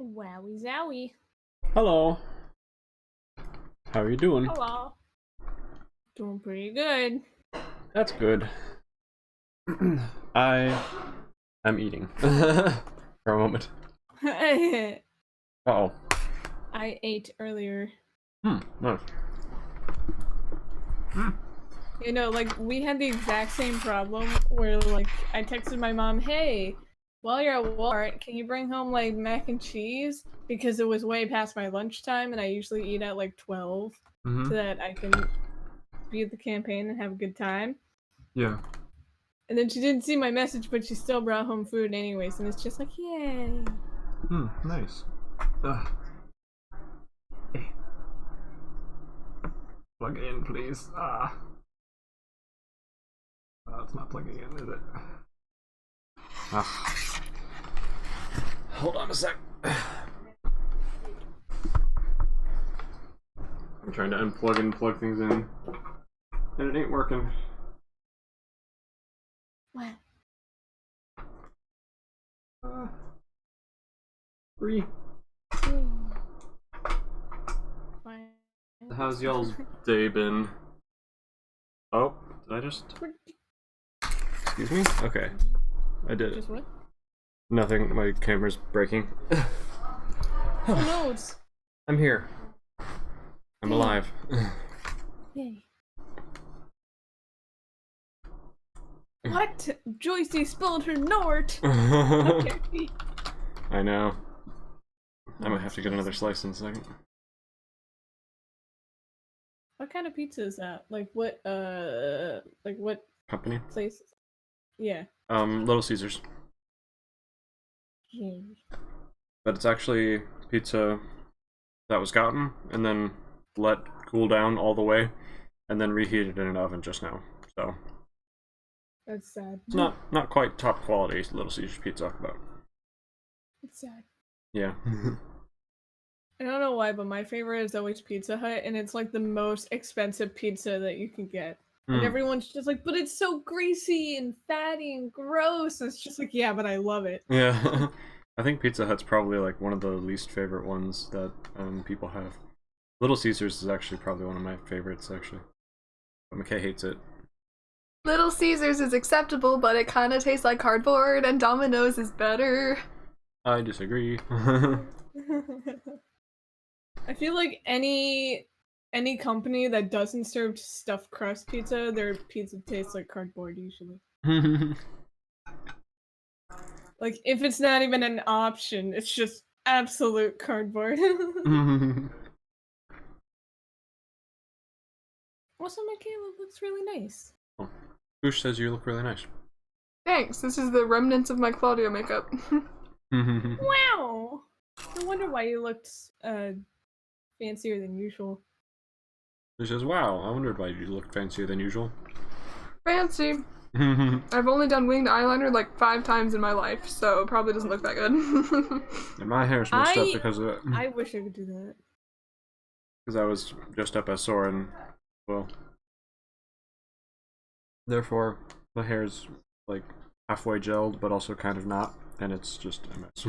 Wowie zowie. Hello. How are you doing? Hello. Doing pretty good. That's good. I am eating for a moment. I Uh-oh. ate earlier. Nice. You know, like, we had the exact same problem where, like, I texted my mom, hey, while you're at Walmart, can you bring home, like, mac and cheese? Because it was way past my lunchtime, and I usually eat at, like, 12, so that I can be at the campaign and have a good time. Yeah. And then she didn't see my message, but she still brought home food anyways, and it's just like, yay. Nice. Plug in, please. It's not plugging in, is it? Hold on a sec. I'm trying to unplug and plug things in, and it ain't working. What? Free. Fine. How's y'all's day been? Oh, did I just... Excuse me? Okay. I did it. Just what? Nothing, my camera's breaking. Oh no, it's... I'm here. I'm alive. Yay. What? Joycey spilled her Nort! Okay. I know. I might have to get another slice in a second. What kind of pizza is that? Like what Company? place? Yeah. Little Caesars. But it's actually pizza that was gotten and then let cool down all the way and then reheated in an oven just now. So That's sad. it's not quite top quality Little Caesars pizza, but It's sad. yeah. I don't know why, but my favorite is always Pizza Hut, and it's like the most expensive pizza that you can get. And everyone's just like, but it's so greasy and fatty and gross. And it's just like, yeah, but I love it. Yeah. I think Pizza Hut's probably like one of the least favorite ones that people have. Little Caesars is actually probably one of my favorites, actually. But McKay hates it. Little Caesars is acceptable, but it kind of tastes like cardboard, and Domino's is better. I disagree. I feel like any company that doesn't serve stuffed crust pizza, their pizza tastes like cardboard usually. Like, if it's not even an option, it's just absolute cardboard. Also, Michaela looks really nice. Oh. Boosh says you look really nice. Thanks, this is the remnants of my Claudio makeup. Wow! No wonder why you looked fancier than usual. He says, wow, I wondered why you looked fancier than usual. Fancy. I've only done winged eyeliner like 5 times in my life, so it probably doesn't look that good. And my hair's messed up because of it. I wish I could do that. Because I was dressed up as Sora and, well... Therefore, the hair's, like, halfway gelled, but also kind of not, and it's just a mess.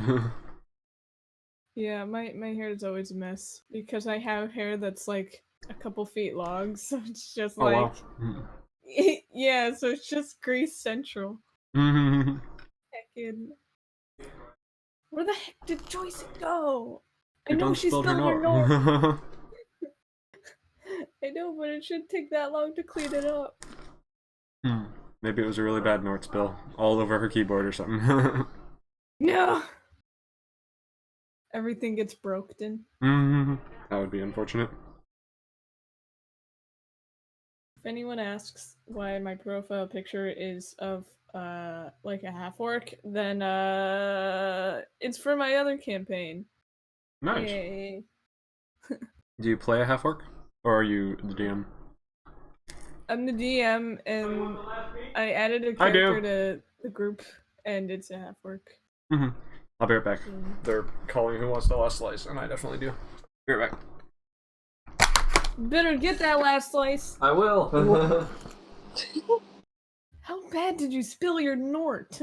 Yeah, my hair is always a mess, because I have hair that's, like, a couple feet long, so it's just Oh, like... wow. Yeah, so it's just Grease Central. Mm-hmm. Heckin'. Where the heck did Joyce go? I You know done she spilled spilled her her note. note. I know, but it shouldn't take that long to clean it up. Maybe it was a really bad Nort spill all over her keyboard or something. No! Everything gets broken. That would be unfortunate. If anyone asks why my profile picture is of, like a half-orc, then, it's for my other campaign. Nice. Yay. Do you play a half-orc? Or are you the DM? I'm the DM, and I added a I do. character to the group, and it's a half-orc. I'll be right back. They're calling who wants the last slice, and I definitely do. Be right back. Better get that last slice! I will! How bad did you spill your Nort?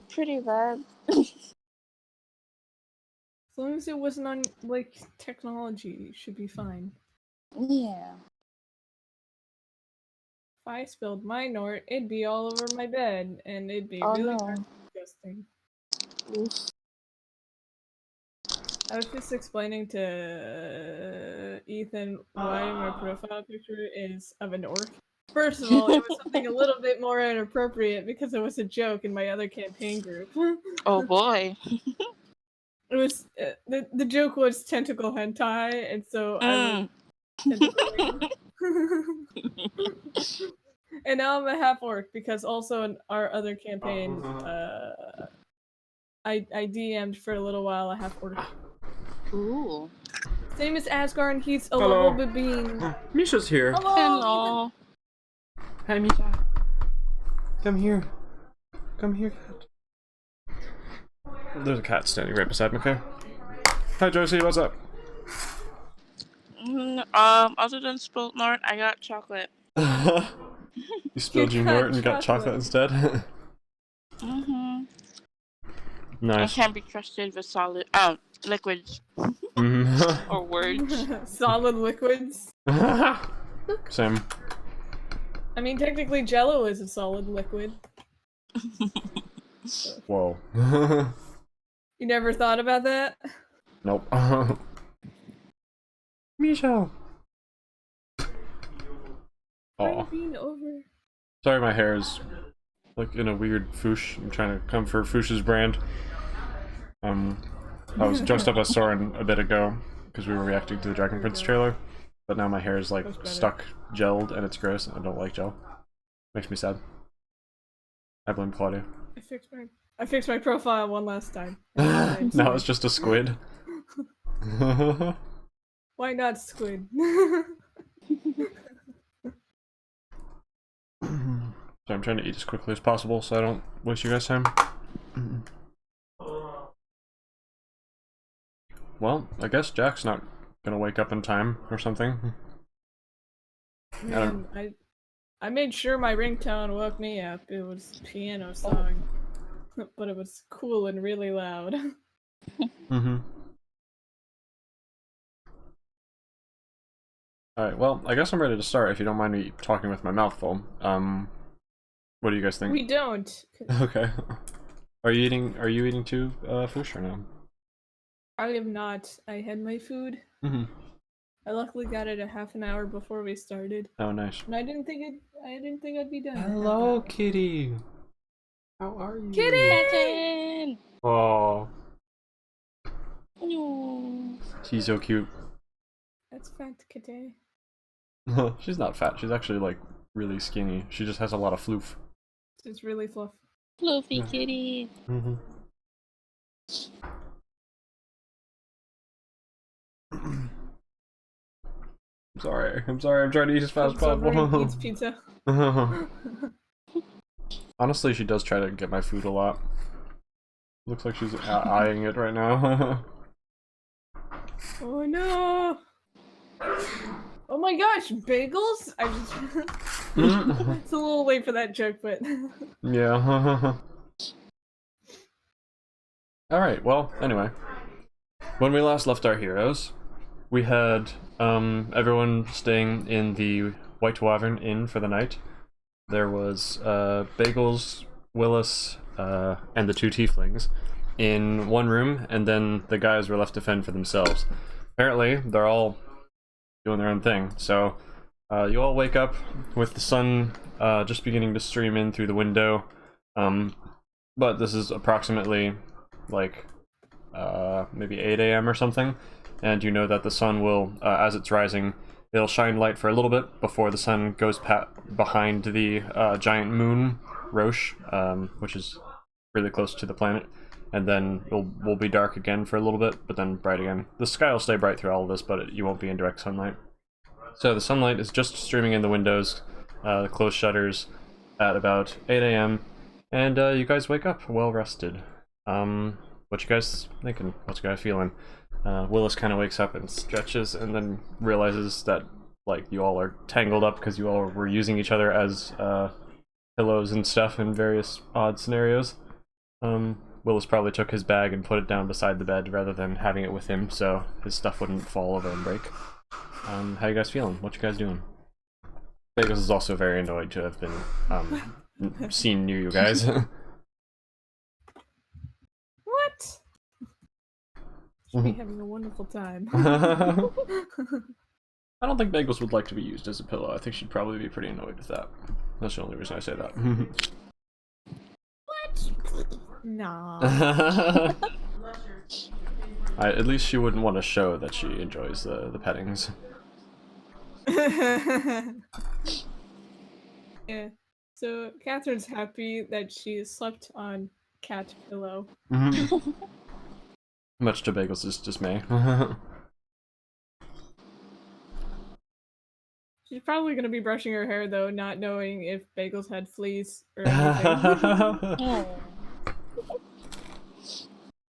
Pretty bad. long as it wasn't on, like, technology, it should be fine. Yeah. If I spilled my Nort, it'd be all over my bed, and it'd be Oh really no. disgusting. Oof. I was just explaining to Ethan why my profile picture is of an orc. First of all, it was something a little bit more inappropriate because it was a joke in my other campaign group. Oh boy. It was the joke was tentacle hentai, and so I was Mm. tentacling. And now I'm a half orc because also in our other campaign, I DM'd for a little while a half orc. Ooh. Same as Asgard, he's a Hello. level being. Misha's here. Hello. Hello. Hi, Misha. Come here. Come here, cat. There's a cat standing right beside me, okay? Hi, Josie, what's up? Other than spilt Nort, I got chocolate. You spilled You your got Nort and got chocolate chocolate. instead? Mm-hmm. I Nice. can't be trusted with solid, liquids Mhm. or words. Solid liquids. Same. I mean, technically, Jello is a solid liquid. Whoa. You never thought about that? Nope. Misha! Why are Aw. you being over? Sorry my hair is like in a weird foosh. I'm trying to come for Foosh's brand. I was dressed up as Soren a bit ago because we were reacting to the Dragon Prince trailer, but now my hair is like That's better. stuck, gelled, and it's gross. I don't like gel. Makes me sad. I blame Claudia. I fixed my profile one last time. Now it's just a squid. Why not squid? So I'm trying to eat as quickly as possible so I don't waste you guys' time. Well, I guess Jack's not gonna wake up in time or something. Man, I made sure my ringtone woke me up. It was a piano song. But it was cool and really loud. Mm-hmm. Alright, well, I guess I'm ready to start if you don't mind me talking with my mouth full. What do you guys think? We don't. Okay. Are you eating too, Foosh, or no? I am not. I had my food. Mm-hmm. I luckily got it a half an hour before we started. Oh, nice. And I didn't think I'd be done. Hello, kitty. How are you? Kitty! Captain! Oh, No. she's so cute. That's fat kitty. She's not fat. She's actually like really skinny. She just has a lot of floof. It's really fluff. Fluffy Yeah. kitty. Mm-hmm. I'm sorry. I'm trying to eat as fast as possible. Eats pizza. Honestly, she does try to get my food a lot. Looks like she's eyeing it right now. Oh no! Oh my gosh, bagels? I just it's a little late for that joke, but Yeah. Alright, well, anyway. When we last left our heroes, we had everyone staying in the White Wyvern Inn for the night. There was Bagels, Willis, and the two tieflings in one room, and then the guys were left to fend for themselves. Apparently, they're all doing their own thing, so you all wake up with the sun just beginning to stream in through the window, but this is approximately like maybe 8 a.m. or something, and you know that the sun will, as it's rising, it'll shine light for a little bit before the sun goes behind the giant moon, Roche, which is really close to the planet, and then will be dark again for a little bit, but then bright again. The sky will stay bright through all of this, but you won't be in direct sunlight. So the sunlight is just streaming in the windows, the closed shutters, at about 8 a.m., and you guys wake up well rested. What you guys thinking? What's you guys feeling? Willis kind of wakes up and stretches, and then realizes that like you all are tangled up because you all were using each other as pillows and stuff in various odd scenarios. Willis probably took his bag and put it down beside the bed rather than having it with him, so his stuff wouldn't fall over and break. How you guys feeling? What you guys doing? Bagels is also very annoyed to have been seen near you guys. What? Should be having a wonderful time. I don't think Bagels would like to be used as a pillow. I think she'd probably be pretty annoyed with that. That's the only reason I say that. What? Nah. At least she wouldn't want to show that she enjoys the pettings. Yeah. So Catherine's happy that she slept on cat pillow. Much to Bagels' dismay. She's probably gonna be brushing her hair though, not knowing if Bagels had fleas or anything.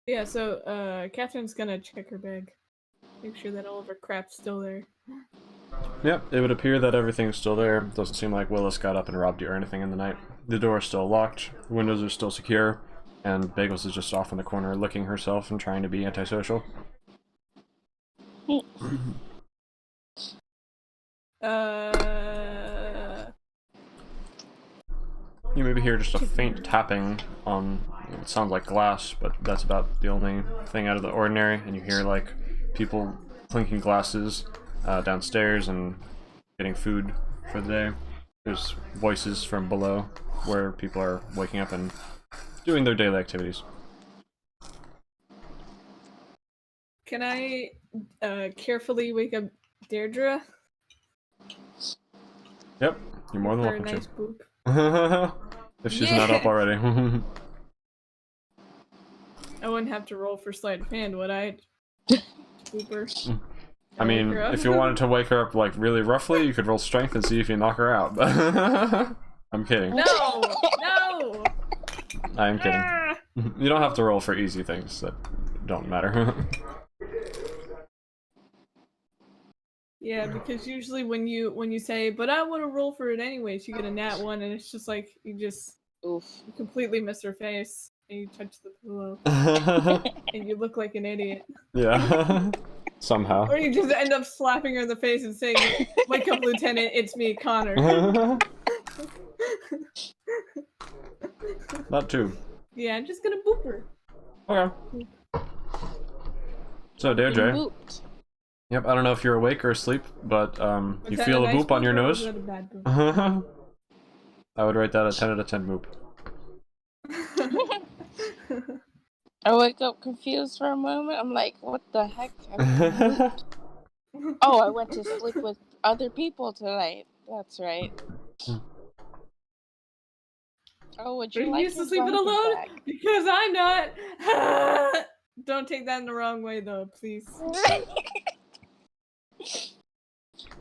Yeah, so Catherine's gonna check her bag. Make sure that all of her crap's still there. Yep, it would appear that everything's still there. Doesn't seem like Willis got up and robbed you or anything in the night. The door is still locked, the windows are still secure, and Bagels is just off in the corner licking herself and trying to be antisocial. You maybe hear just a faint tapping on, it sounds like glass, but that's about the only thing out of the ordinary, and you hear like people clinking glasses downstairs and getting food for the day. There's voices from below where people are waking up and doing their daily activities. Can I carefully wake up Deirdre? Yep, you're more than For a welcome nice boop. to. If she's not up already. I wouldn't have to roll for sleight of hand, would I? Booper. I mean, wake her up. if you wanted to wake her up like really roughly, you could roll strength and see if you knock her out. I'm kidding. No! No! I am kidding. Ah! You don't have to roll for easy things that don't matter. Yeah, because usually when you say, but I want to roll for it anyways, you get a nat 1 and it's just like, you completely miss her face and you touch the pillow and you look like an idiot. Yeah. Somehow. Or you just end up slapping her in the face and saying, wake up Lieutenant, it's me, Connor. Not too. Yeah, I'm just gonna boop her. Okay. So, Deirdre. Booped. Yep, I don't know if you're awake or asleep, but Was you that feel a nice boop on your or nose. was that a bad boop? I would rate that a 10 out of 10 boop. I wake up confused for a moment. I'm like, what the heck? Oh, I went to sleep with other people tonight. That's right. Oh, would Are you you like used to your sleeping blanket alone? back? Because I'm not. Don't take that in the wrong way, though, please.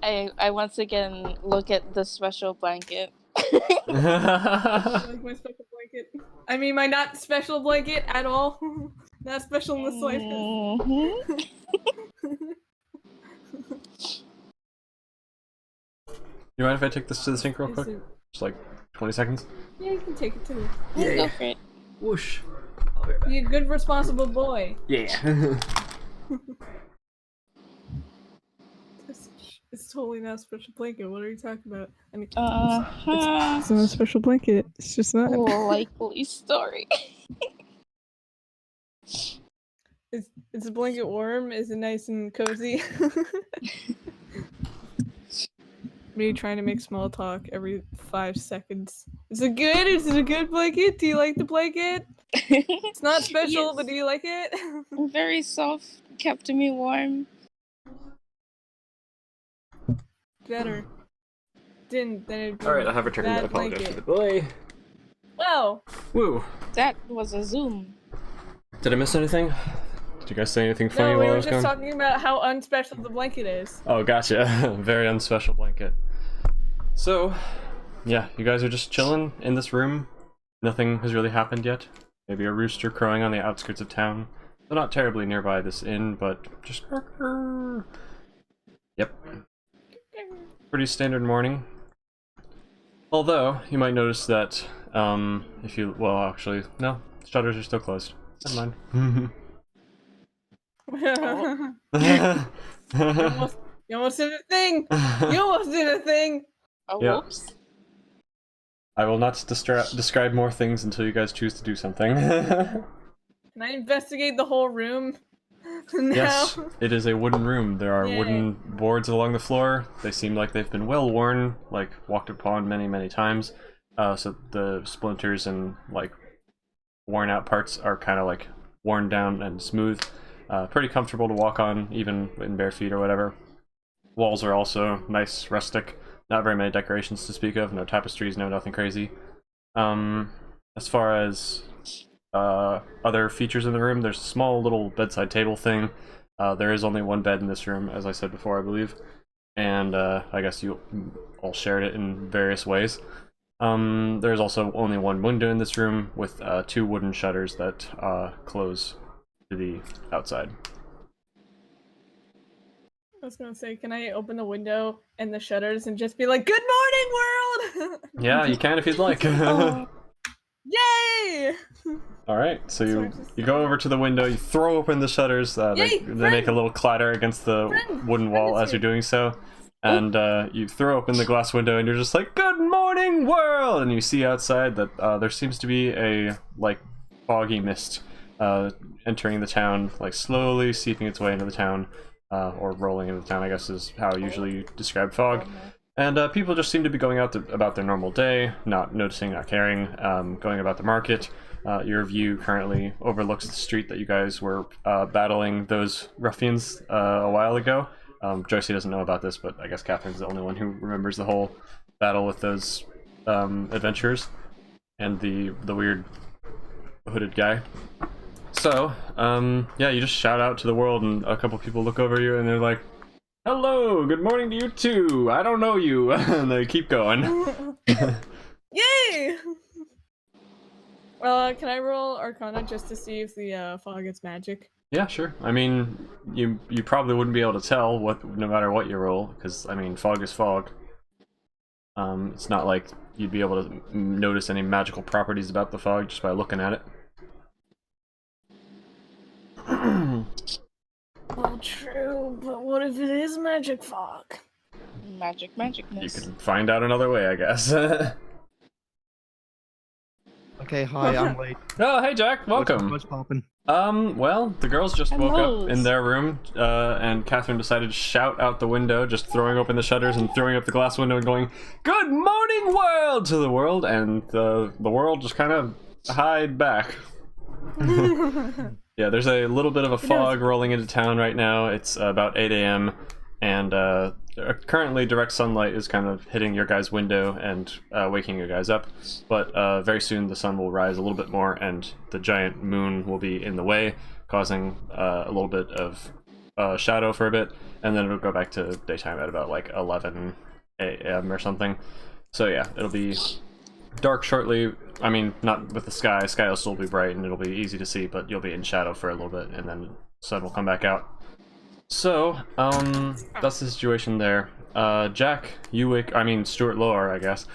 I once again look at the special blanket. Like my special blanket. I mean, my not special blanket at all. Not special in the slightest. Mhm. You mind if I take this to the sink real quick? Is it- Just like 20 seconds? Yeah, you can take it too. Go for it. Whoosh. I'll be right back. Be a good, responsible boy. Yeah. It's totally not a special blanket. What are you talking about? I mean, Uh-huh. it's not a special blanket. It's just not. Likely story. It's a blanket warm? Is it nice and cozy? Me trying to make small talk every 5 seconds. Is it good? Is it a good blanket? Do you like the blanket? It's not special, Yes. but do you like it? Very soft, kept me warm. Better. Then it'd be Alright, I have returned. I that apologize for blanket. the delay. Wow. Woo. That was a Zoom. Did I miss anything? Did you guys say anything funny No, we while I were was just gone? talking about how unspecial the blanket is. Oh, gotcha. Very unspecial blanket. So, yeah, you guys are just chilling in this room. Nothing has really happened yet. Maybe a rooster crowing on the outskirts of town. They're not terribly nearby this inn, but just... Yep. Pretty standard morning. Although, you might notice that, if you... Well, actually, no. shutters are still closed. Never mind. You almost did a thing! You almost did a thing! Oh, Yeah. whoops. I will not describe more things until you guys choose to do something. Can I investigate the whole room? Now? Yes, it is a wooden room. There are Yay. wooden boards along the floor. They seem like they've been well worn, like walked upon many, many times. So the splinters and like worn out parts are kind of like worn down and smooth. Pretty comfortable to walk on, even in bare feet or whatever. Walls are also nice, rustic. Not very many decorations to speak of. No tapestries, no nothing crazy. As far as other features in the room, there's a small little bedside table thing. There is only one bed in this room, as I said before, I believe. And I guess you all shared it in various ways. There's also only one window in this room with 2 wooden shutters that close to the outside. I was gonna say, can I open the window and the shutters and just be like, "Good morning, world!" Yeah, you can if you'd like. Oh. Yay! Alright, so Sorry, you just- go over to the window, you throw open the shutters, Yay, they make a little clatter against the wooden wall as you're doing so, and you throw open the glass window and you're just like, "Good morning, world!" And you see outside that there seems to be a, like, foggy mist entering the town, like slowly seeping its way into the town, or rolling into the town, I guess is how I usually describe fog. And people just seem to be going out about their normal day, not noticing, not caring, going about the market. Your view currently overlooks the street that you guys were battling those ruffians a while ago. Joycey doesn't know about this, but I guess Catherine's the only one who remembers the whole battle with those adventurers and the weird hooded guy. So, yeah, you just shout out to the world, and a couple people look over you, and they're like, "Hello, good morning to you too. I don't know you," and they keep going. Yay! Can I roll Arcana just to see if the fog is magic? Yeah, sure. I mean, you probably wouldn't be able to tell no matter what you roll, because I mean, fog is fog. It's not like you'd be able to notice any magical properties about the fog just by looking at it. Well, true, but what if it is magic fog? Magic, You magicness. can find out another way, I guess. Okay, hi, I'm late. Oh, hey Jack, welcome. What's poppin'? Well, the girls just woke Hello. up in their room, and Catherine decided to shout out the window, just throwing open the shutters and throwing up the glass window and going, "Good morning, world!" to the world, and the world just kind of hide back. Yeah, there's a little bit of a fog rolling into town right now. It's about 8 a.m. and currently direct sunlight is kind of hitting your guys' window and waking you guys up. But very soon the sun will rise a little bit more and the giant moon will be in the way, causing a little bit of shadow for a bit, and then it'll go back to daytime at about like 11 a.m. or something. So yeah, it'll be dark shortly. I mean, not with the sky. Sky will still be bright and it'll be easy to see, but you'll be in shadow for a little bit, and then the sun will come back out. So, that's the situation there. Jack, you wake... I mean, Stuart Lower, I guess.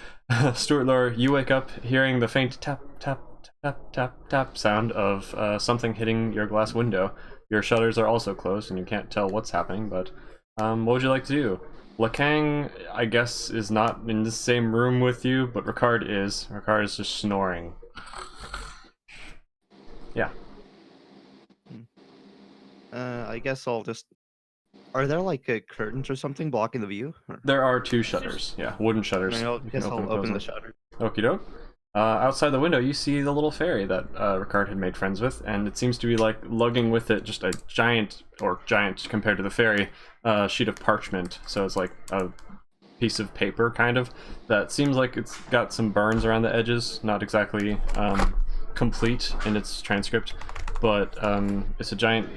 Stuart Lower, you wake up hearing the faint tap, tap, tap, tap, tap sound of something hitting your glass window. Your shutters are also closed and you can't tell what's happening, but what would you like to do? Lakang, I guess, is not in the same room with you, but Ricard is. Ricard is just snoring. Yeah. I guess I'll just... Are there like curtains or something blocking the view? Or... There are 2 shutters. Yeah, wooden shutters. I You can guess I'll and open the close them. shutter. Okie doke. Outside the window, you see the little fairy that Ricard had made friends with, and it seems to be like lugging with it just a giant compared to the fairy, sheet of parchment. So it's like a piece of paper, kind of, that seems like it's got some burns around the edges. Not exactly complete in its transcript, but it's a giant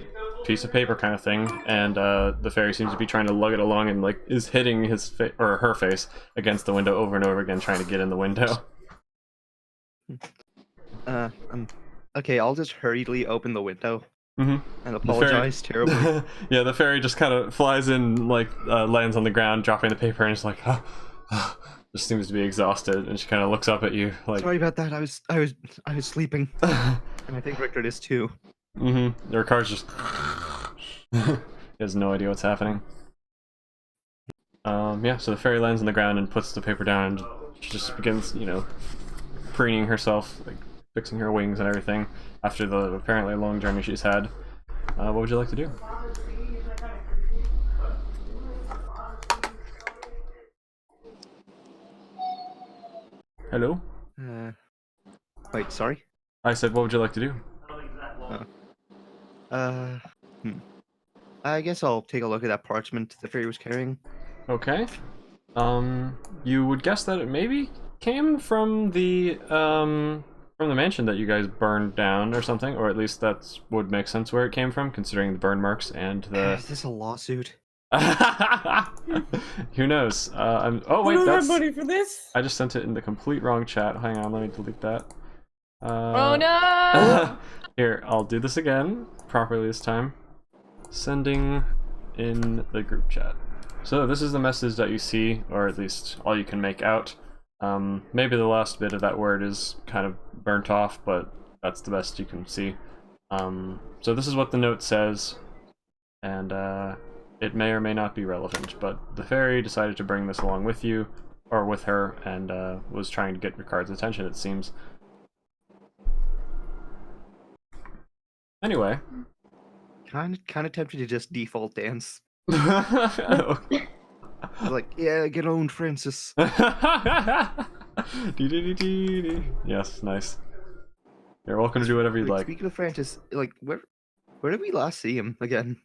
piece of paper kind of thing, and the fairy seems to be trying to lug it along and like is hitting his or her face against the window over and over again, trying to get in the window. Okay, I'll just hurriedly open the window Mm-hmm. and apologize terribly. Yeah, the fairy just kind of flies in, like lands on the ground, dropping the paper, and is like, just seems to be exhausted, and she kind of looks up at you like. Sorry about that. I was sleeping, and I think Richter is too. Mm-hmm. Ricard's just. He has no idea what's happening. Yeah. So the fairy lands on the ground and puts the paper down, and she just begins, preening herself, like fixing her wings and everything after the apparently long journey she's had. What would you like to do? Hello? Wait, sorry? I said, what would you like to do? I guess I'll take a look at that parchment the fairy was carrying. Okay. You would guess that it maybe came from the mansion that you guys burned down or something, or at least that would make sense where it came from, considering the burn marks and the... Is this a lawsuit? Who knows? Oh I wait, don't that's... have money for this. I just sent it in the complete wrong chat. Hang on, let me delete that. Oh no! Here, I'll do this again, properly this time. Sending in the group chat. So this is the message that you see, or at least all you can make out. Maybe the last bit of that word is kind of burnt off, but that's the best you can see. So this is what the note says, and it may or may not be relevant, but the fairy decided to bring this along with you, or with her, and was trying to get Ricard's attention, it seems. Anyway. Kind of tempted to just default dance. Oh. Like, yeah, get owned, Francis. Yes, nice. You're welcome to do whatever you'd like. Speaking of Francis, like, where did we last see him again?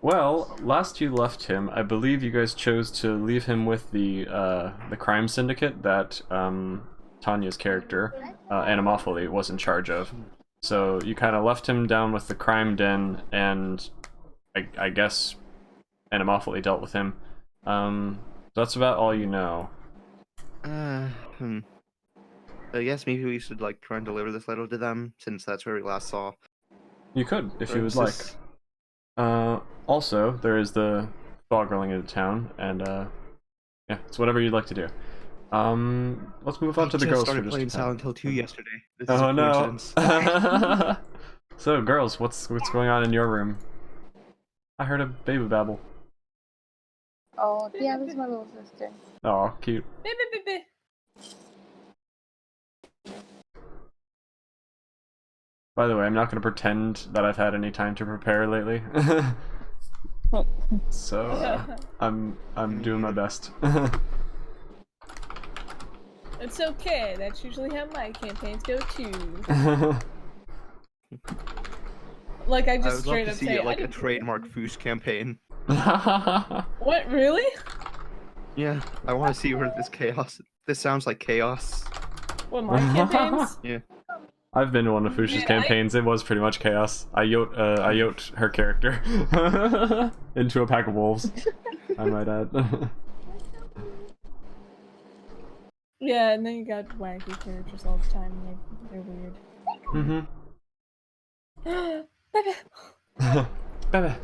Well, last you left him, I believe you guys chose to leave him with the crime syndicate that Tanya's character, Anamorpholy, was in charge of. So you kind of left him down with the crime den, and I guess Anamorpholy dealt with him. That's about all you know. I guess maybe we should like try and deliver this letter to them, since that's where we last saw. You could, if you would like. Also, there is the fog rolling into town, and yeah, it's whatever you'd like to do. Let's move on to the girls for just just playing a Silent Hill 2 yesterday. This is Oh a no! coincidence. So, girls, what's going on in your room? I heard a baby babble. Oh, yeah, this is my little sister. Oh, cute. By the way, I'm not going to pretend that I've had any time to prepare lately. So, I'm doing my best. It's okay. That's usually how my campaigns go too. Like I I just would straight love to up see say, it like I a didn't- trademark Foosh campaign. What really? Yeah, I want to see where this chaos. This sounds like chaos. What my campaigns? Yeah. I've been to one of Fush's Yeah, campaigns. It was pretty much chaos. I yoked her character into a pack of wolves. I might add. Yeah, and then you got wacky characters all the time. Like they're weird. Mm-hmm. Baby.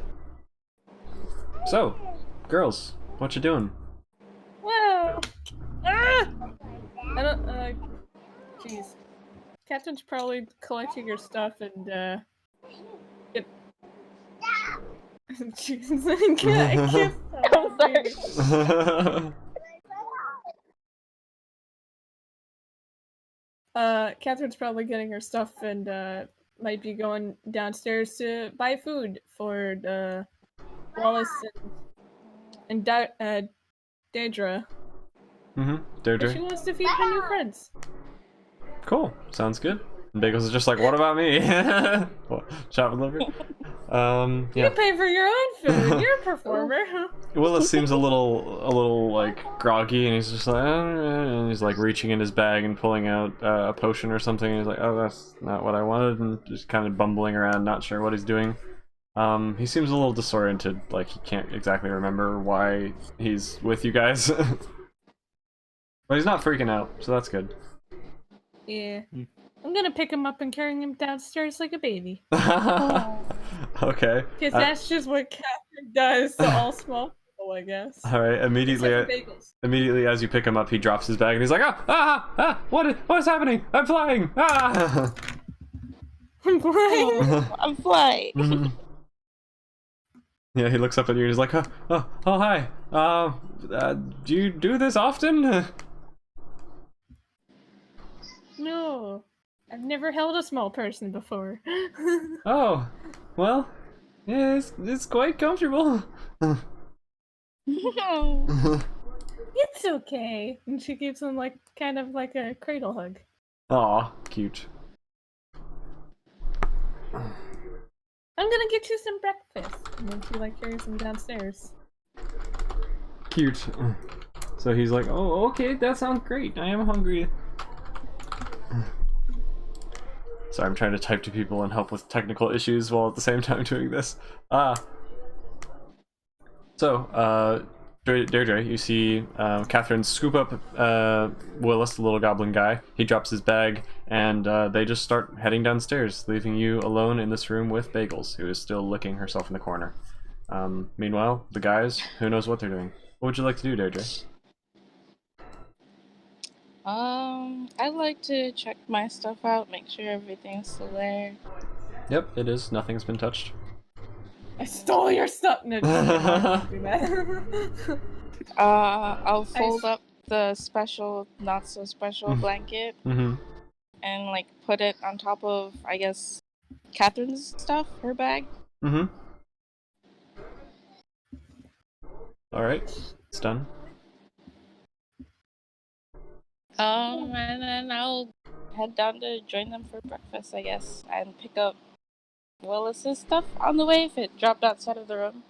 So, girls, what you doing? Wow. Ah! I don't. Jeez. Captain's probably collecting your stuff and get. Jeez, I can't stop laughing. Catherine's probably getting her stuff and might be going downstairs to buy food for Wallace and Daedra. Mm-hmm. But Deirdre. she wants to feed her new friends. Cool. Sounds good. And Bagels is just like, what about me? What? Shop and delivery? You Yeah. pay for your own food. You're a performer. Willis seems a little like groggy, and he's just like, and he's like reaching in his bag and pulling out a potion or something. And he's like, oh, that's not what I wanted, and just kind of bumbling around, not sure what he's doing. He seems a little disoriented, like he can't exactly remember why he's with you guys. But he's not freaking out, so that's good. Yeah. I'm gonna pick him up and carry him downstairs like a baby. Okay. Because that's just what Catherine does to all small bagel, I guess. All right. Except for bagels. Immediately as you pick him up, he drops his bag and he's like, what is happening? I'm flying! Ah! I'm flying. Oh, I'm flying. Mhm. Yeah, he looks up at you and he's like, oh, hi. Do you do this often? No, I've never held a small person before. Oh, well, yeah, it's quite comfortable. It's okay. And she gives him like kind of like a cradle hug. Aw, cute. I'm gonna get you some breakfast. And then she like carries him downstairs. Cute. So he's like, oh, okay, that sounds great. I am hungry. Sorry, I'm trying to type to people and help with technical issues while at the same time doing this. Deirdre, you see Catherine scoop up Willis, the little goblin guy. He drops his bag, and they just start heading downstairs, leaving you alone in this room with Bagels, who is still licking herself in the corner. Meanwhile, the guys, who knows what they're doing. What would you like to do, Deirdre? I'd like to check my stuff out, make sure everything's still there. Yep, it is. Nothing's been touched. I stole your stuff. No, just do that. I'll fold up the special, not so special blanket Mm-hmm. and like put it on top of, I guess, Catherine's stuff, her bag. Mm-hmm. Alright, it's done. And then I'll head down to join them for breakfast, I guess, and pick up Willis's stuff on the way if it dropped outside of the room.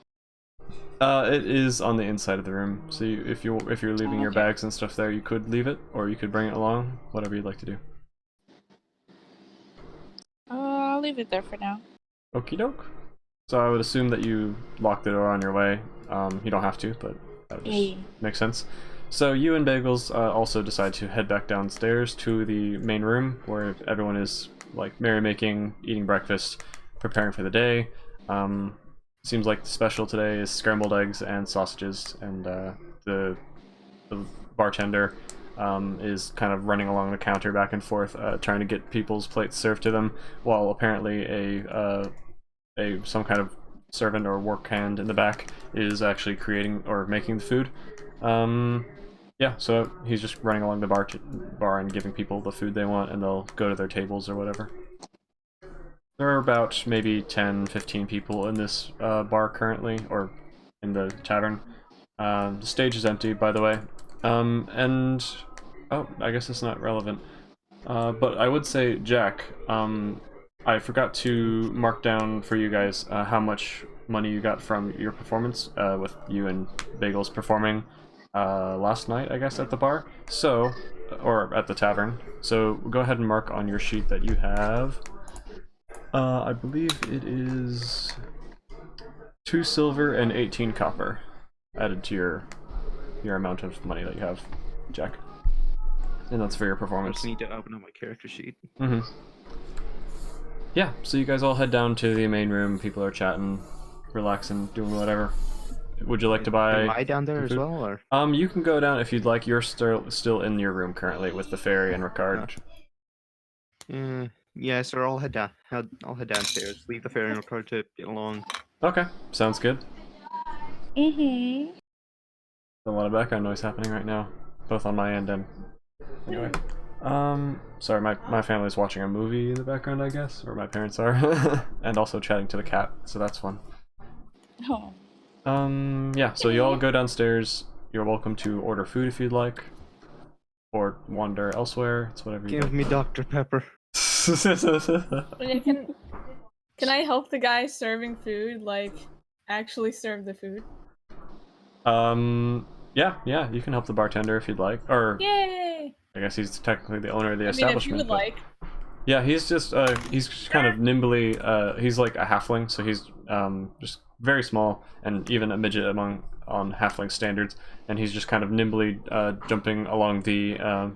It is on the inside of the room, so if you're leaving your Okay. bags and stuff there, you could leave it, or you could bring it along, whatever you'd like to do. I'll leave it there for now. Okie doke. So I would assume that you locked the door on your way. You don't have to, but that would just make sense. So you and Bagels also decide to head back downstairs to the main room where everyone is like merrymaking, eating breakfast, preparing for the day. Seems like the special today is scrambled eggs and sausages, and the bartender is kind of running along the counter back and forth, trying to get people's plates served to them, while apparently some kind of servant or work hand in the back is actually creating or making the food. Yeah, so he's just running along the bar and giving people the food they want, and they'll go to their tables or whatever. There are about maybe 10-15 people in this bar currently, or in the tavern. The stage is empty, by the way. And oh, I guess it's not relevant. But I would say, Jack, I forgot to mark down for you guys how much money you got from your performance with you and Bagels performing last night, I guess, at the bar. So, or at the tavern. So go ahead and mark on your sheet that you have. I believe it is 2 silver and 18 copper added to your amount of money that you have, Jack. And that's for your I performance. just need to open up my character sheet. Mm-hmm. Yeah, so you guys all head down to the main room. People are chatting, relaxing, doing whatever. Would you like to buy? Am I down there as food? well, or? You can go down if you'd like. You're still in your room currently with the fairy and Ricard. Yeah, so I'll head down. I'll head downstairs. Leave the fairy and Ricard to get along. Okay, sounds good. Mm-hmm. A lot of background noise happening right now, both on my end and anyway. Sorry, my family's watching a movie in the background, I guess, or my parents are, and also chatting to the cat, so that's fun. Oh. Yeah, so you all go downstairs. You're welcome to order food if you'd like, or wander elsewhere. It's whatever you Give me Dr. Pepper. Can I help the guy serving food, like, actually serve the food? Yeah, you can help the bartender if you'd like, or Yay! I guess he's technically the owner of the I mean, if you establishment. would but- like. Yeah, he's just kind of nimbly, he's like a halfling, so he's just very small and even a midget on halfling standards, and he's just kind of nimbly jumping along the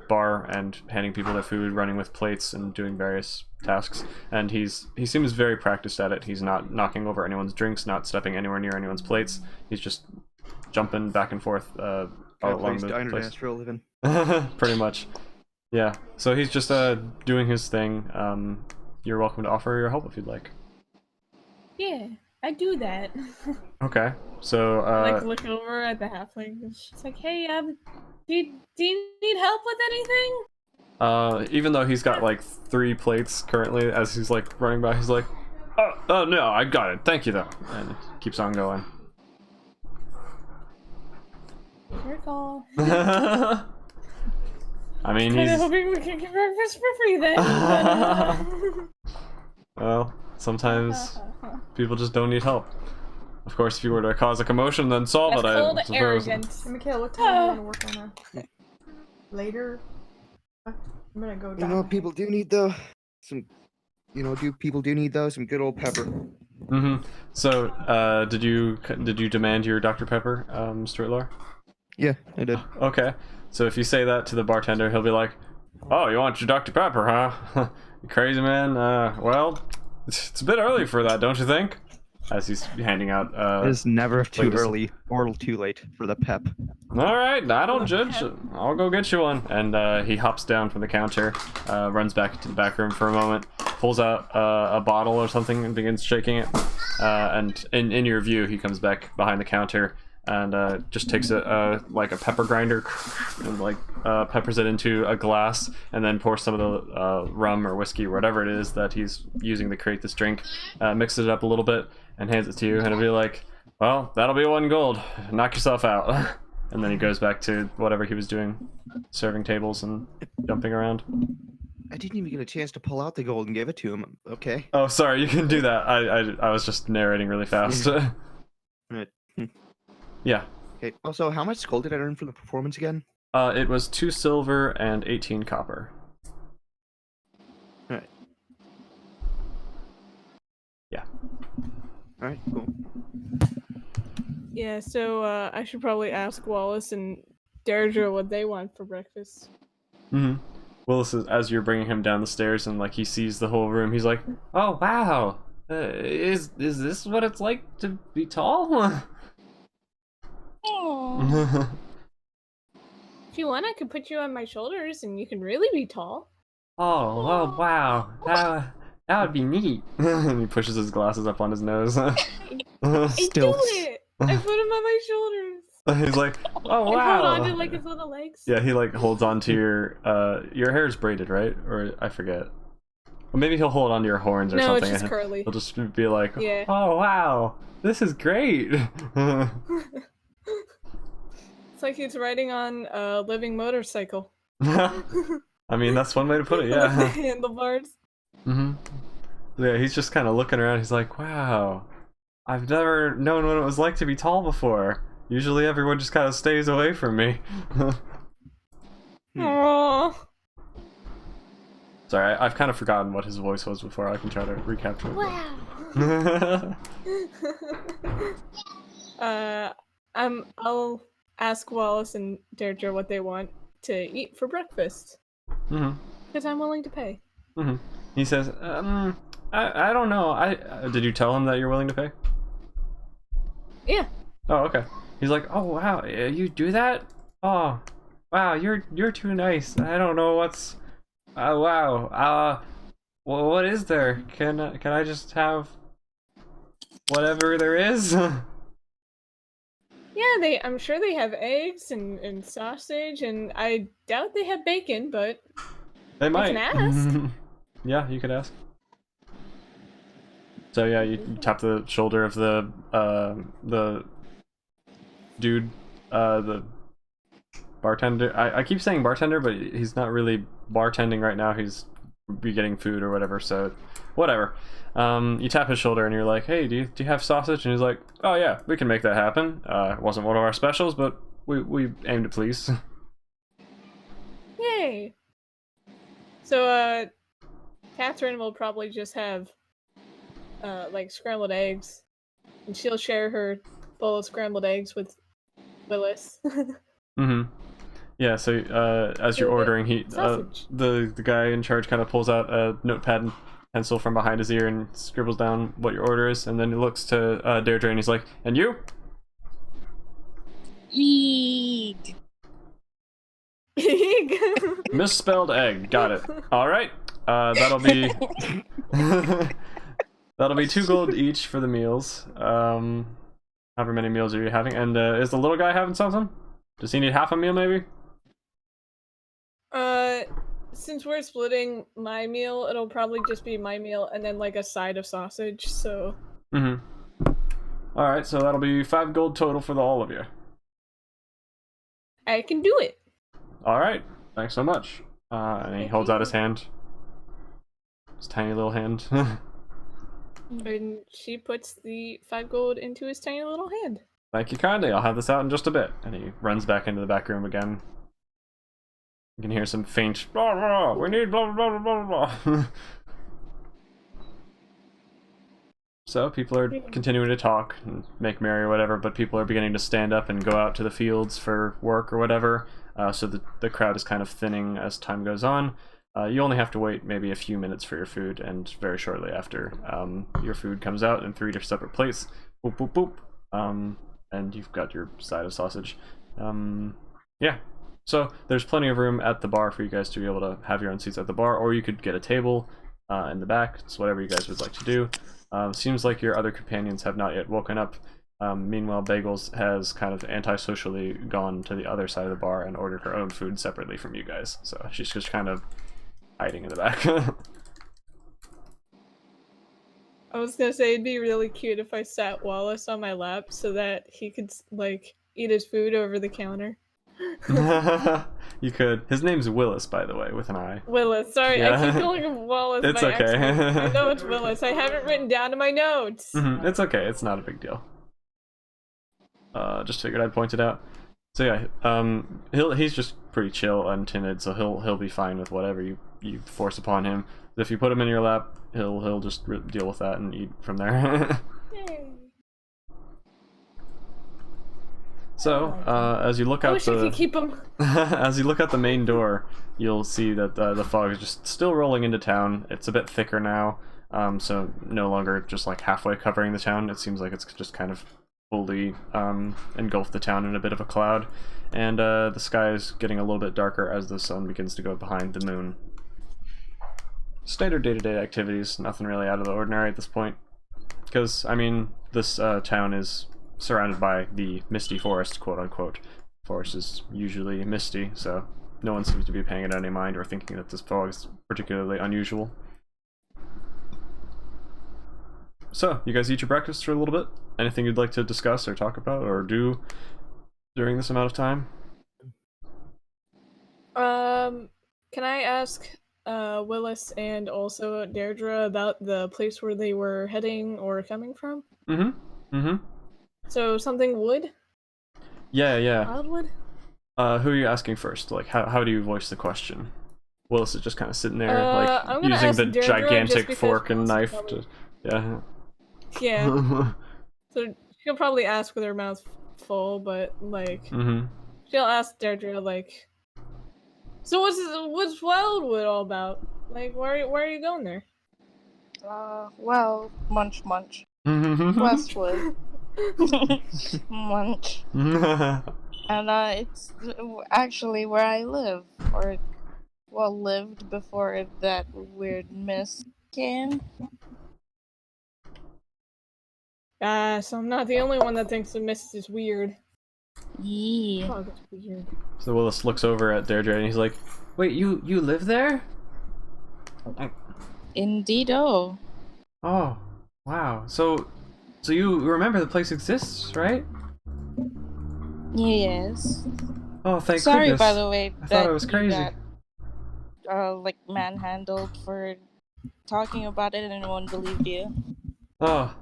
bar and handing people their food, running with plates and doing various tasks, and he seems very practiced at it. He's not knocking over anyone's drinks, not stepping anywhere near anyone's plates. He's just jumping back and forth all along the diner place. dance for a living. Pretty much. Yeah. So he's just doing his thing. You're welcome to offer your help if you'd like. Yeah, I do that. Okay. So Like look over at the halfling. It's like, hey, do you need help with anything? even though he's got like 3 plates currently, as he's like running by, he's like, oh no, I got it. Thank you though, and keeps on going. Your call. I mean, Kind of he's hoping we can get breakfast for free then. well, sometimes people just don't need help. Of course, if you were to cause a commotion, then solve That's it. I called suppose. arrogance. Hey, Mikhail, what time do you want to work on that? Later? I'm gonna go You down. know what people do need though? People do need though? Some good old pepper. Mm-hmm. So, did you demand your Dr. Pepper, Stuart Lore? Yeah, I did. Okay. So if you say that to the bartender, he'll be like, "Oh, you want your Dr. Pepper, huh? You crazy man. Well, it's a bit early for that, don't you think?" As he's handing out. It's never too latest- early or too late for the pep. All right, I don't judge. I'll go get you one. And he hops down from the counter, runs back into the back room for a moment, pulls out a bottle or something and begins shaking it. And in your view, he comes back behind the counter and just takes like a pepper grinder and like peppers it into a glass, and then pours some of the rum or whiskey or whatever it is that he's using to create this drink, mixes it up a little bit, and hands it to you. And it'll be like, "Well, that'll be 1 gold. Knock yourself out." And then he goes back to whatever he was doing, serving tables and jumping around. I didn't even get a chance to pull out the gold and give it to him. Okay. Oh, sorry, you can do that. I was just narrating really fast. Right. Yeah. Okay. Also, how much gold did I earn from the performance again? It was 2 silver and 18 copper. Alright. Yeah. Alright, cool. Yeah, so I should probably ask Wallace and Deirdre what they want for breakfast. Mm-hmm. Willis, as you're bringing him down the stairs and like he sees the whole room, he's like, "Oh wow, is this what it's like to be tall?" Oh. If you want, I could put you on my shoulders and you can really be tall. Oh wow, that would be neat. And he pushes his glasses up on his nose. I Still. do it! I put him on my shoulders. He's like, "Oh And wow." hold on to like his little legs. Yeah, he like holds on to your hair is braided, right? Or I forget. Or maybe he'll hold on to your horns or No, something. it's just and curly. He'll just be like, Yeah. "Oh wow, this is great." It's like he's riding on a living motorcycle. I mean, that's one way to put it, The yeah. handlebars. Mm-hmm. Yeah, he's just kind of looking around. He's like, "Wow, I've never known what it was like to be tall before. Usually everyone just kind of stays away from me." Aww. Sorry, I've kind of forgotten what his voice was before. I can try to recapture it. Wow. I'll ask Wallace and Deirdre what they want to eat for breakfast. Mm-hmm. Because I'm willing to pay. Mm-hmm. He says, I don't know. Did you tell him that you're willing to pay? Yeah. Oh, okay. He's like, "Oh wow, you do that? Oh, wow, you're too nice. I don't know what's, wow. Well, what is there? Can I just have whatever there is?" Yeah, I'm sure they have eggs and sausage, and I doubt they have bacon, but They might. can ask. Yeah, you could ask. So yeah, you tap the shoulder of the dude, the bartender. I keep saying bartender, but he's not really bartending right now. He's be getting food or whatever. So whatever. You tap his shoulder and you're like, "Hey, do you have sausage?" And he's like, "Oh yeah, we can make that happen. It wasn't one of our specials, but we aim to please." Yay! So, Catherine will probably just have, like, scrambled eggs. And she'll share her bowl of scrambled eggs with Willis. Mm-hmm. Yeah, so as you're Yeah, ordering, sausage. the guy in charge kind of pulls out a notepad and pencil from behind his ear and scribbles down what your order is, and then he looks to Deirdre and he's like, "And you?" Eek. Misspelled egg. Got it. All right. That'll be that'll be 2 gold each for the meals. However many meals are you having? And is the little guy having something? Does he need half a meal, maybe? Since we're splitting my meal, it'll probably just be my meal and then like a side of sausage. So. Mm-hmm. All right. So that'll be 5 gold total for all of you. I can do it. All right. Thanks so much. And he holds out his hand. His tiny little hand. And she puts the 5 gold into his tiny little hand. Thank you kindly. I'll have this out in just a bit. And he runs back into the back room again. You can hear some faint, blah, blah, we need blah, blah, blah, blah, blah. So people are continuing to talk and make merry or whatever, but people are beginning to stand up and go out to the fields for work or whatever. So the crowd is kind of thinning as time goes on. You only have to wait maybe a few minutes for your food, and very shortly after, your food comes out in 3 separate plates. Boop, boop, boop. And you've got your side of sausage. Yeah. So there's plenty of room at the bar for you guys to be able to have your own seats at the bar, or you could get a table in the back. It's whatever you guys would like to do. Seems like your other companions have not yet woken up. Meanwhile, Bagels has kind of antisocially gone to the other side of the bar and ordered her own food separately from you guys. So she's just kind of hiding in the back. I was gonna say it'd be really cute if I sat Wallace on my lap so that he could like eat his food over the counter. You could. His name's Willis, by the way, with an I. Willis, sorry, Yeah. I keep calling him Wallace. It's by okay. accident. I know it's Willis. I have it written down in my notes. It's okay. It's not a big deal. Just figured I'd point it out. So yeah, he's just pretty chill and timid, so he'll be fine with whatever you force upon him. If you put him in your lap, he'll just deal with that and eat from there. Yay. So, as you look I out wish I the could keep him. as you look out the main door, you'll see that the fog is just still rolling into town. It's a bit thicker now, so no longer just like halfway covering the town. It seems like it's just kind of fully engulfed the town in a bit of a cloud, and the sky is getting a little bit darker as the sun begins to go behind the moon. Standard day-to-day activities, nothing really out of the ordinary at this point, because I mean this town is surrounded by the misty forest, quote-unquote. Forest is usually misty, so no one seems to be paying it any mind or thinking that this fog is particularly unusual. So, you guys eat your breakfast for a little bit? Anything you'd like to discuss or talk about or do during this amount of time? Can I ask Willis and also Deirdre about the place where they were heading or coming from? So something wood? Yeah. Wildwood? Who are you asking first? Like, how do you voice the question? Willis is just kind of sitting there, I'm like, gonna using ask the Deirdre gigantic just fork and because knife Willis to... Yeah. Yeah. So she'll probably ask with her mouth full, but like she'll ask Deirdre like, so what's Wildwood all about? Like, why are you going there? Well, munch. Westwood. Munch. And it's actually where I live, or well, lived before that weird mist came. So I'm not the only one that thinks the mist is weird. Yeah. Fog is weird. So Willis looks over at Deirdre and he's like, wait, you live there? Indeed-o. Oh, wow. So you remember the place exists, right? Yes. Oh, thank Sorry, goodness. by the way, I that thought it was you crazy. got, like, manhandled for talking about it and anyone believed you. Oh,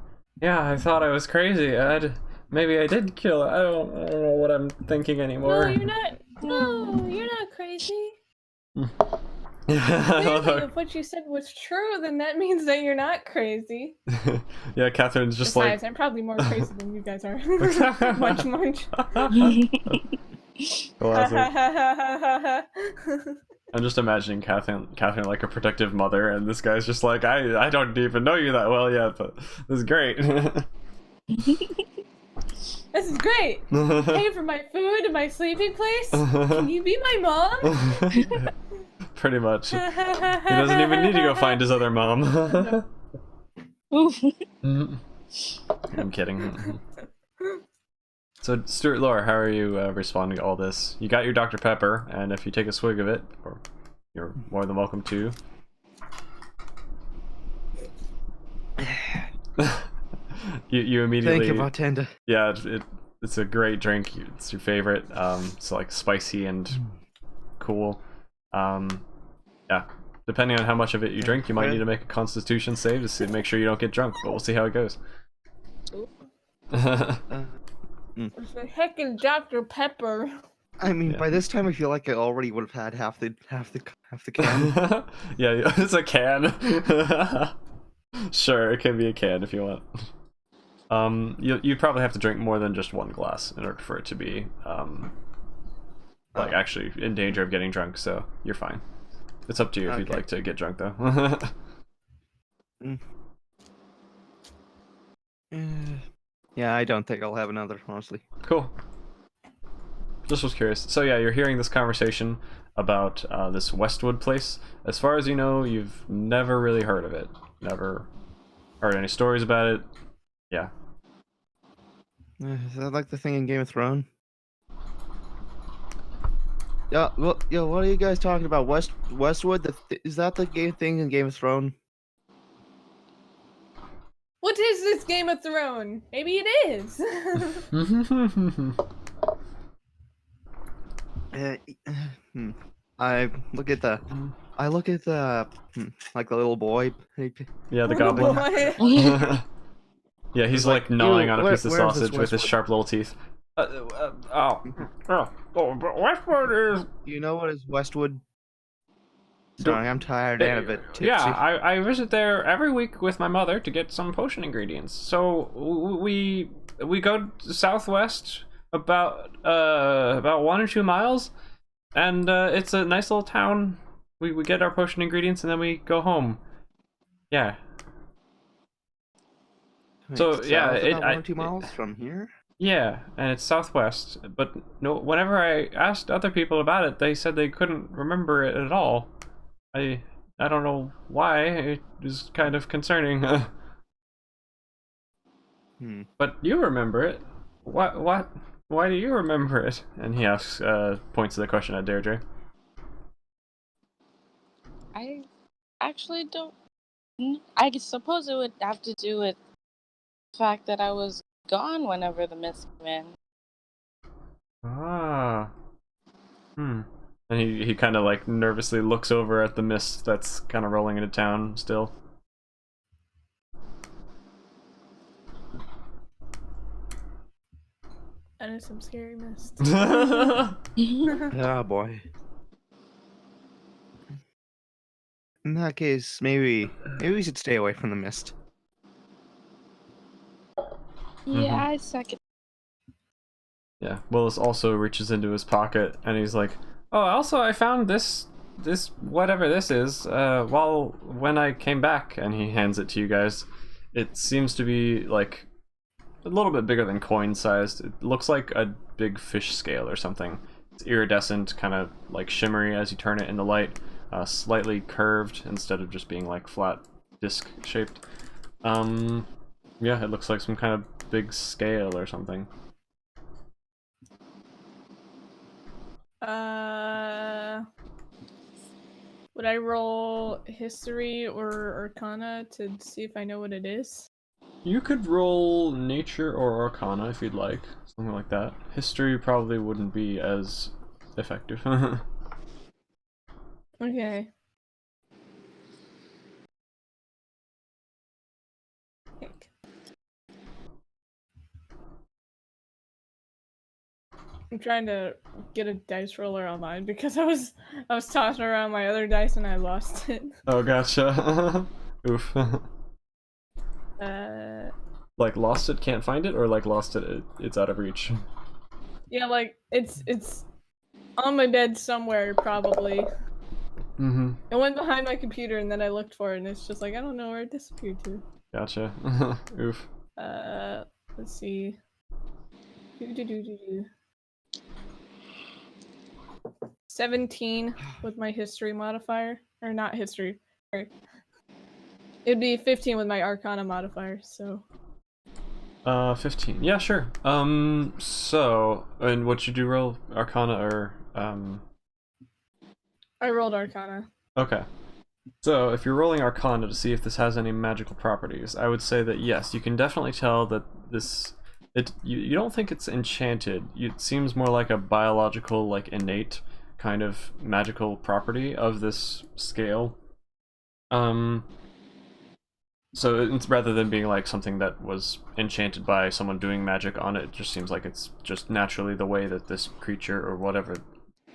yeah, I thought I was crazy. Maybe I did kill it. I don't know what I'm thinking anymore. No, you're not. No, you're not crazy. Yeah, If what you said was true, then that means that you're not crazy. yeah, Catherine's just Besides, like... I'm probably more crazy than you guys are. Munch. Classic. I'm just imagining Catherine like a protective mother, and this guy's just like, I don't even know you that well yet, but this is great. This is great. Pay for my food and my sleeping place. Can you be my mom? Pretty much. He doesn't even need to go find his other mom. I'm kidding. So, Stuart Laura, how are you responding to all this? You got your Dr. Pepper, and if you take a swig of it, or you're more than welcome to. you immediately. Thank you, bartender. Yeah, it's a great drink. It's your favorite. It's like spicy and cool. Yeah. Depending on how much of it you drink, you might need to make a Constitution save to make sure you don't get drunk. But we'll see how it goes. The heckin' Dr. Pepper. I mean, by this time, I feel like I already would have had half the can. Yeah, it's a can. Sure, it can be a can if you want. You'd probably have to drink more than just one glass in order for it to be like actually in danger of getting drunk. So you're fine. It's up to you if you'd like to get drunk though. Yeah, I don't think I'll have another, honestly. Cool. Just was curious. So yeah, you're hearing this conversation about this Westwood place. As far as you know, you've never really heard of it. Never heard any stories about it. Yeah. Is that like the thing in Game of Thrones? Yeah, well, what are you guys talking about? Westwood? Is that the thing in Game of Thrones? What is this Game of Thrones? Maybe it is. I look at the like the little boy. Yeah, the Oh, goblin. boy. Yeah, he's like gnawing on a piece of sausage with his sharp little teeth. Westwood is. You know what is Westwood? Sorry, I'm tired and a bit tipsy. Yeah, I visit there every week with my mother to get some potion ingredients. So we go southwest about 1 or 2 miles, and it's a nice little town. We get our potion ingredients and then we go home. Yeah. Wait, So yeah, about 1 or 2 miles from here. Yeah, and it's southwest. But no, whenever I asked other people about it, they said they couldn't remember it at all. I don't know why. It was kind of concerning. But you remember it. What? Why do you remember it? And he asks, points the question at Deirdre. I actually don't. I suppose it would have to do with the fact that I was gone whenever the mist came in. Ah. And he kind of like nervously looks over at the mist that's kind of rolling into town still. That is some scary mist. Oh boy. In that case, maybe we should stay away from the mist. Yeah, I second. Yeah, Willis also reaches into his pocket and he's like, "Oh, also I found this whatever this is when I came back," and he hands it to you guys. It seems to be like a little bit bigger than coin sized. It looks like a big fish scale or something. It's iridescent, kind of like shimmery as you turn it in the light, slightly curved instead of just being like flat disc shaped. Yeah, it looks like some kind of big scale or something. Would I roll history or arcana to see if I know what it is? You could roll nature or arcana if you'd like, something like that. History probably wouldn't be as effective. Okay. I'm trying to get a dice roller on mine because I was tossing around my other dice and I lost it. Oh, gotcha. Oof. Like lost it, can't find it, or like lost it, it's out of reach. Yeah, like it's on my bed somewhere probably. Mm-hmm. It went behind my computer and then I looked for it and it's just like I don't know where it disappeared to. Gotcha. Oof. Let's see. Do-do-do-do-do. 17 with my history modifier. Or not history. Sorry. It'd be 15 with my arcana modifier, so. 15. Yeah, sure. So, and what should you roll? Arcana or, I rolled arcana. Okay. So, if you're rolling Arcana to see if this has any magical properties, I would say that yes, you can definitely tell that this... You don't think it's enchanted. It seems more like a biological, like innate kind of magical property of this scale. So it's rather than being like something that was enchanted by someone doing magic on it, it just seems like it's just naturally the way that this creature or whatever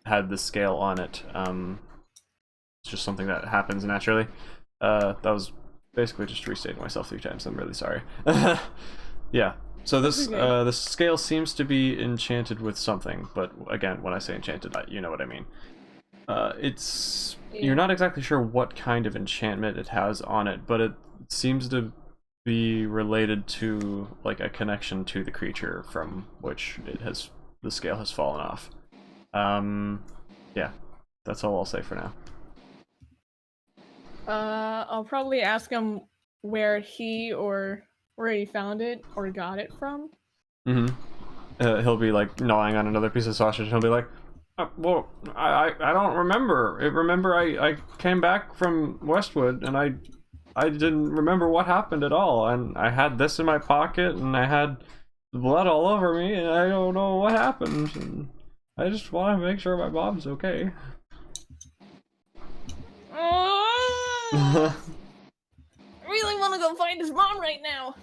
had this scale on it. It's just something that happens naturally. That was basically just restating myself 3 times. I'm really sorry. Yeah. So this this scale seems to be enchanted with something, but again, when I say enchanted, you know what I mean. You're not exactly sure what kind of enchantment it has on it, but it seems to be related to like a connection to the creature from which the scale has fallen off. Yeah, that's all I'll say for now. I'll probably ask him where he found it or got it from. He'll be like gnawing on another piece of sausage. He'll be like, well, I don't remember. Remember, I came back from Westwood and I didn't remember what happened at all. And I had this in my pocket and I had blood all over me and I don't know what happened. And I just want to make sure my mom's okay. I really want to go find his mom right now.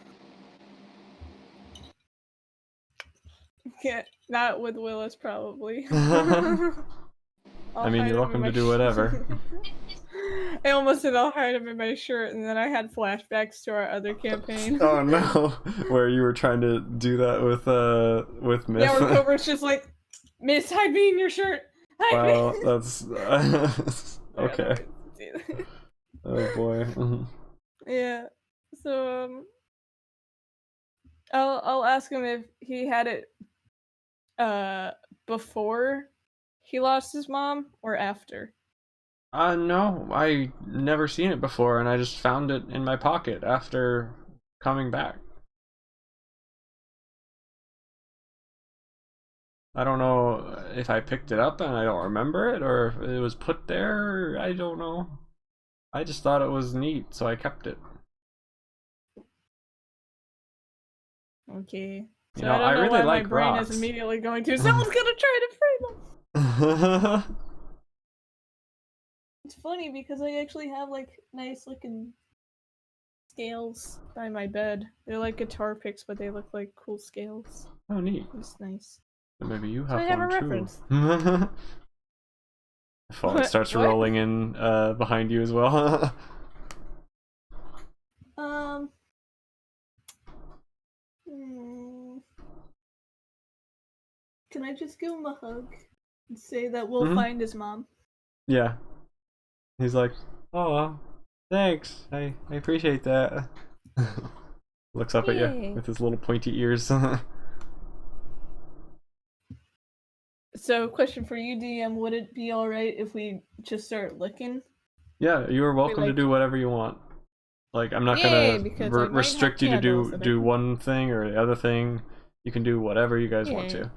Yeah, not with Willis, probably. I mean, you're welcome to do whatever. I almost said I'll hide him in my shirt, and then I had flashbacks to our other campaign. Oh no, where you were trying to do that with Myth. Yeah, where Cobra's just like, Miss, hide me in your shirt. Hide Wow, me. that's okay. Oh boy. Yeah. So I'll ask him if he had it before he lost his mom or after. No, I never seen it before, and I just found it in my pocket after coming back. I don't know if I picked it up and I don't remember it, or if it was put there. I don't know. I just thought it was neat, so I kept it. Okay. So You know, I don't know really why like my brain rocks. is immediately going to. Someone's gonna try to frame them. It's funny because I actually have like nice looking scales by my bed. They're like guitar picks, but they look like cool scales. Oh, neat. It's nice. Maybe you So have I have one a too. reference. The phone starts rolling in behind you as well. Can I just give him a hug and say that we'll find his mom? Yeah. He's like, oh, thanks. I appreciate that. Looks up at you with his little pointy ears. So, question for you, DM: would it be all right if we just start looking? Yeah, you are welcome to do whatever you want. Like, I'm not gonna restrict you to do one thing or the other thing. You can do whatever you guys want to.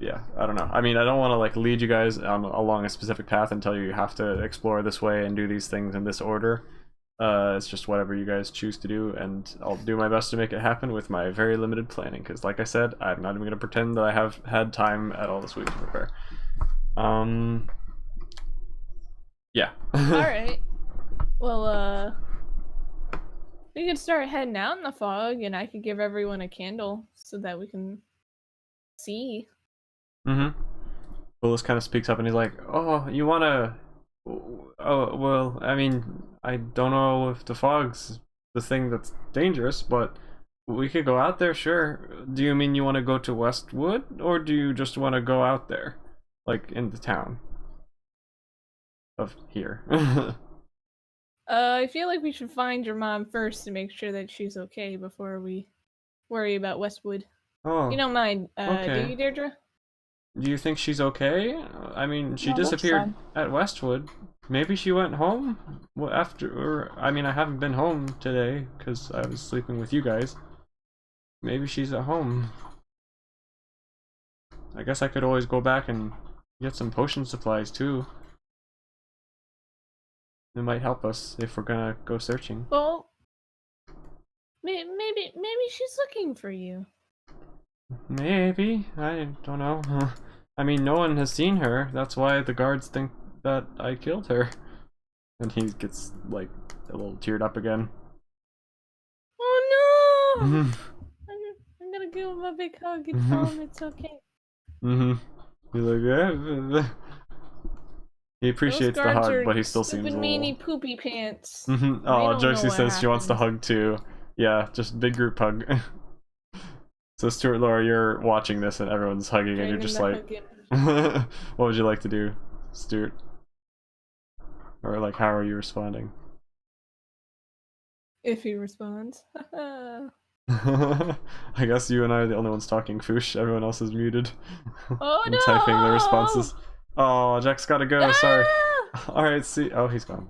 Yeah, I don't know. I mean, I don't want to like lead you guys along a specific path and tell you have to explore this way and do these things in this order. It's just whatever you guys choose to do, and I'll do my best to make it happen with my very limited planning, because like I said, I'm not even going to pretend that I have had time at all this week to prepare. Yeah. Alright. Well, we can start heading out in the fog, and I could give everyone a candle so that we can see. Willis kind of speaks up and he's like, oh, you want to... Oh, well, I mean, I don't know if the fog's the thing that's dangerous, but we could go out there, sure. Do you mean you want to go to Westwood, or do you just want to go out there? Like, in the town? Of here. I feel like we should find your mom first to make sure that she's okay before we worry about Westwood. Oh, You don't mind, do okay. you, Deirdre? Do you think she's okay? I mean, she No, that's disappeared fine. at Westwood. Maybe she went home? Well, after, or, I mean, I haven't been home today because I was sleeping with you guys. Maybe she's at home. I guess I could always go back and get some potion supplies too. It might help us if we're gonna go searching. Well, maybe she's looking for you. Maybe. I don't know. I mean, no one has seen her. That's why the guards think that I killed her. And he gets, like, a little teared up again. Oh no! Mm-hmm. I'm gonna give him a big hug and tell him it's okay. Mm-hmm. He's like, yeah. He appreciates the hug, but he still seems a stupid little... meanie poopy pants. Mm-hmm. They Oh, don't Josie know what says she wants to happens. hug too. Yeah, just big group hug. So Stuart, Laura, you're watching this and everyone's hugging and you're Join just in the like, hugging. what would you like to do, Stuart? Or like, how are you responding? If he responds. I guess you and I are the only ones talking, Foosh. Everyone else is muted. Oh and no! typing their responses. Oh, Jack's gotta go, sorry. Ah! Alright, see. Oh, he's gone.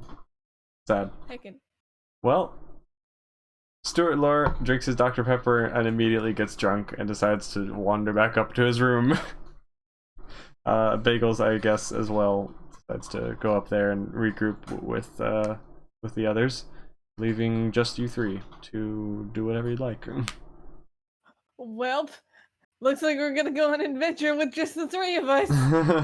Sad. Heckin'. Well, Stuart Law drinks his Dr. Pepper and immediately gets drunk and decides to wander back up to his room. Bagels, I guess, as well, decides to go up there and regroup with the others, leaving just you three to do whatever you'd like. Welp, looks like we're gonna go on an adventure with just the three of us.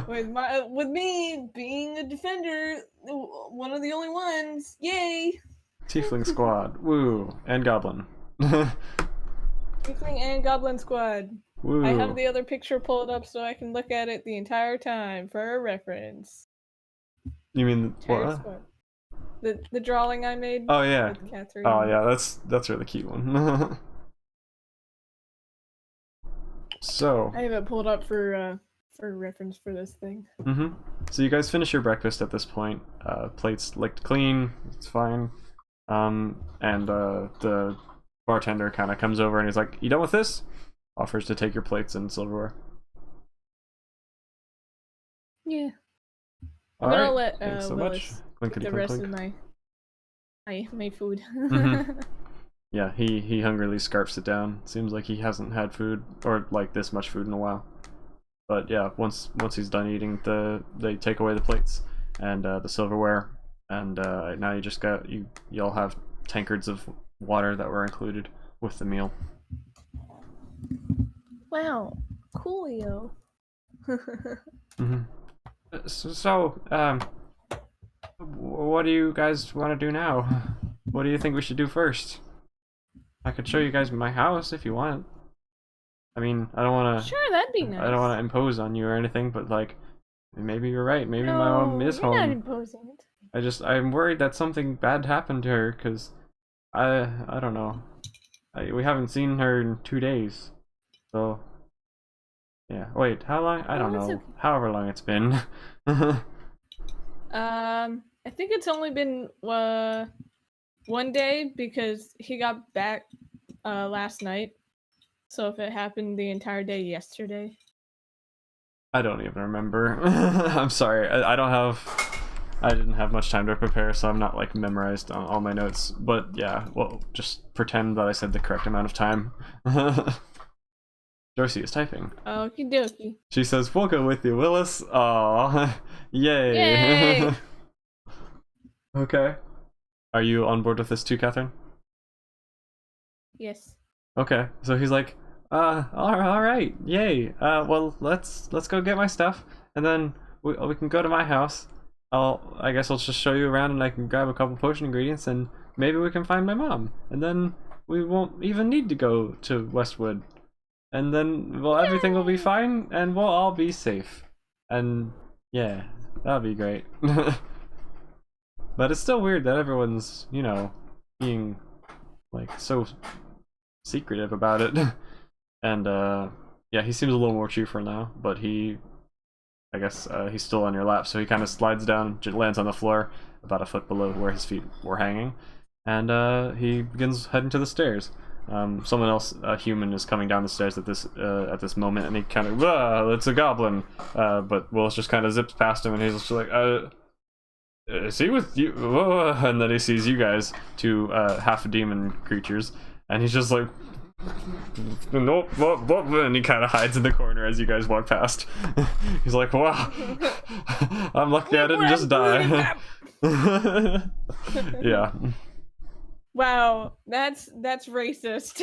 with me being a defender, one of the only ones. Yay! Tiefling squad, woo, and goblin. Tiefling and Goblin Squad. Woo. I have the other picture pulled up so I can look at it the entire time for a reference. You mean Entire what? squad. The drawing I made. Oh yeah. With Catherine. Oh yeah, that's a really cute one. So. I have it pulled up for reference for this thing. Mm-hmm. So you guys finish your breakfast at this point. Plates licked clean. It's fine. And the bartender kind of comes over and he's like, "You done with this?" Offers to take your plates and silverware. Yeah. All I'm gonna right. let Thanks so Willis much. get Clinkety the clink rest clink. of my food. Mhm. Yeah, he hungrily scarfs it down. Seems like he hasn't had food or like this much food in a while. But yeah, once he's done eating, they take away the plates and the silverware, and now you just got you'll have tankards of water that were included with the meal. Wow, coolio. Mm-hmm. So, what do you guys want to do now? What do you think we should do first? I could show you guys my house if you want. I mean, I don't want to. Sure, that'd be nice. I don't want to impose on you or anything, but like, maybe you're right. Maybe my mom is you're not home. imposing it. I'm worried that something bad happened to her, cause I don't know. We haven't seen her in 2 days, so yeah. Wait, how long? I don't that's know. okay. However long it's been. I think it's only been 1 day because he got back last night. So if it happened the entire day yesterday. I don't even remember. I'm sorry. I didn't have much time to prepare, so I'm not like memorized on all my notes. But yeah, well, just pretend that I said the correct amount of time. Josie is typing. Okie dokie. She says, "We'll go with you, Willis." Aw, yay! Yay! Okay. Are you on board with this too, Catherine? Yes. Okay. So he's like, all right, yay. Well, let's go get my stuff, and then we can go to my house. I guess I'll just show you around, and I can grab a couple potion ingredients, and maybe we can find my mom, and then we won't even need to go to Westwood, and then well, everything will be fine, and we'll all be safe, and yeah, that'll be great. But it's still weird that everyone's, you know, being like so secretive about it. And yeah, he seems a little more cheerful now, but I guess he's still on your lap, so he kind of slides down, lands on the floor about a foot below where his feet were hanging, and he begins heading to the stairs. Someone else, a human, is coming down the stairs at this moment, and he kind of, it's a goblin. But Willis just kind of zips past him, and he's just like, is he with you? And then he sees you guys, two half demon creatures, and he's just like, nope, and he kind of hides in the corner as you guys walk past. He's like, wow, I'm lucky I didn't just die. Yeah. Wow, that's racist.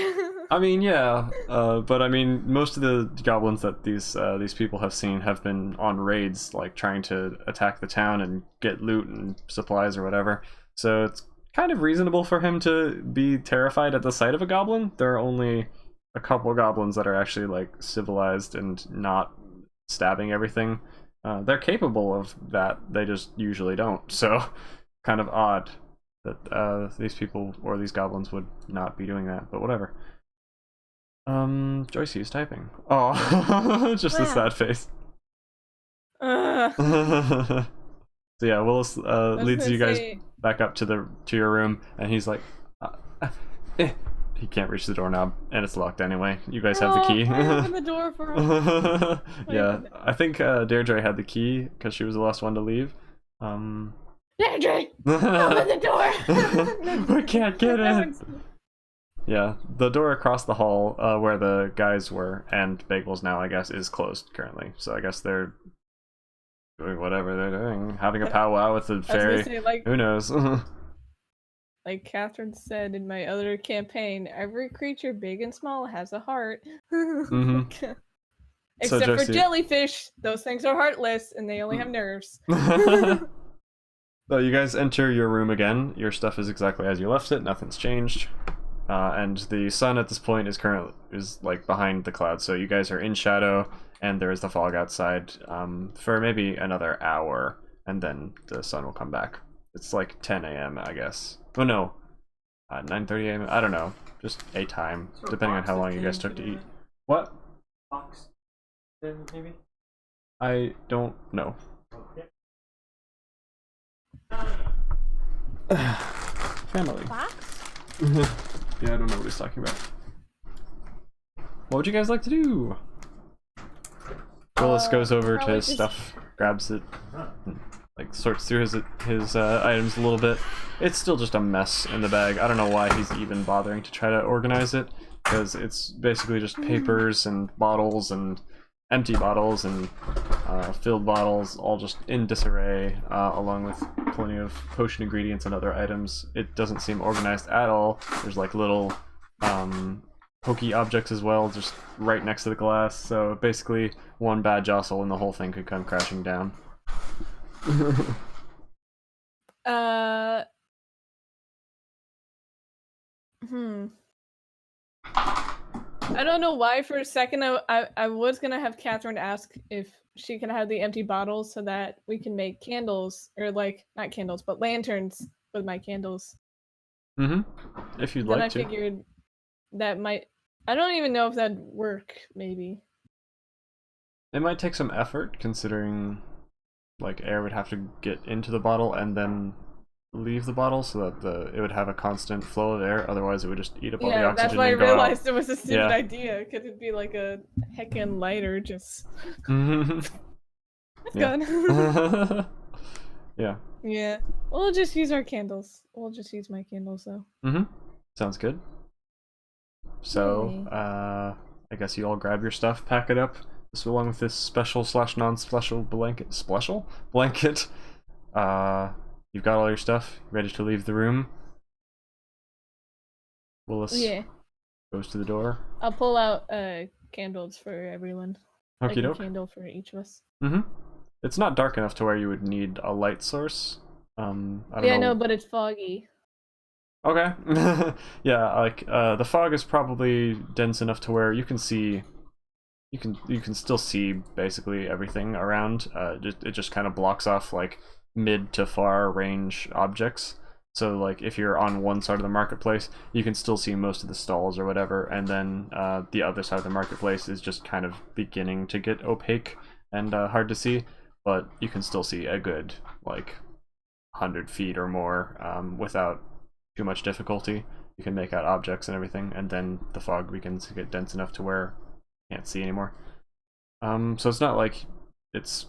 I mean, yeah, but I mean, most of the goblins that these people have seen have been on raids, like trying to attack the town and get loot and supplies or whatever. So it's kind of reasonable for him to be terrified at the sight of a goblin. There are only a couple goblins that are actually like civilized and not stabbing everything. They're capable of that. They just usually don't. So, kind of odd that these people or these goblins would not be doing that, but whatever. Joycey is typing. Oh, just a sad face. So yeah, Willis leads you guys back up to your room, and he's like, he can't reach the doorknob, and it's locked anyway. You guys have the key. Open the door for him. Yeah, I think Deirdre had the key because she was the last one to leave. Deirdre, open the door. We can't get in. Yeah, the door across the hall where the guys were, and Bagels now, I guess, is closed currently. So I guess they're doing whatever they're doing, having a powwow with the fairy. Say, like, who knows? Like Catherine said in my other campaign, every creature, big and small, has a heart. Mm-hmm. Except So, for Joycey... jellyfish. Those things are heartless, and they only have nerves. So you guys enter your room again. Your stuff is exactly as you left it. Nothing's changed. And the sun at this point is like behind the clouds. So you guys are in shadow, and there is the fog outside for maybe another hour, and then the sun will come back. It's like 10 a.m. I guess. Oh no, 9:30 a.m. I don't know. Just a time, so depending on how long you guys took to eat. What? Fox, maybe. I don't know. Okay. Family. Fox? Yeah, I don't know what he's talking about. What would you guys like to do? Willis goes over to his stuff, grabs it, and, like sorts through his items a little bit. It's still just a mess in the bag. I don't know why he's even bothering to try to organize it, because it's basically just papers and bottles and empty bottles and filled bottles, all just in disarray, along with plenty of potion ingredients and other items. It doesn't seem organized at all. There's like little pokey objects as well, just right next to the glass. So basically, one bad jostle and the whole thing could come crashing down. I don't know why for a second I was gonna have Catherine ask if she can have the empty bottles so that we can make candles, or like, not candles, but lanterns with my candles. If you'd then like to. Then I figured that might, I don't even know if that'd work, maybe. It might take some effort, considering like air would have to get into the bottle and then leave the bottle, so that it would have a constant flow of air. Otherwise, it would just eat up all the oxygen. Yeah, that's why I and go realized out. It was a stupid idea, because it'd be like a heckin' lighter just. It's gone. Yeah. Yeah. We'll just use our candles. We'll just use my candles though. Sounds good. So, I guess you all grab your stuff, pack it up. This along with this special / non-special blanket. Special blanket. You've got all your stuff, ready to leave the room. Willis goes to the door. I'll pull out candles for everyone. Okie doke. Like a candle for each of us. It's not dark enough to where you would need a light source. I don't know. No, but it's foggy. Okay. Yeah, like the fog is probably dense enough to where you can see. You can still see basically everything around. It just kind of blocks off like mid to far range objects. So like if you're on one side of the marketplace, you can still see most of the stalls or whatever, and then the other side of the marketplace is just kind of beginning to get opaque and hard to see, but you can still see a good like 100 feet or more without too much difficulty. you can make out objects and everything, and then the fog begins to get dense enough to where you can't see anymore. So it's not like it's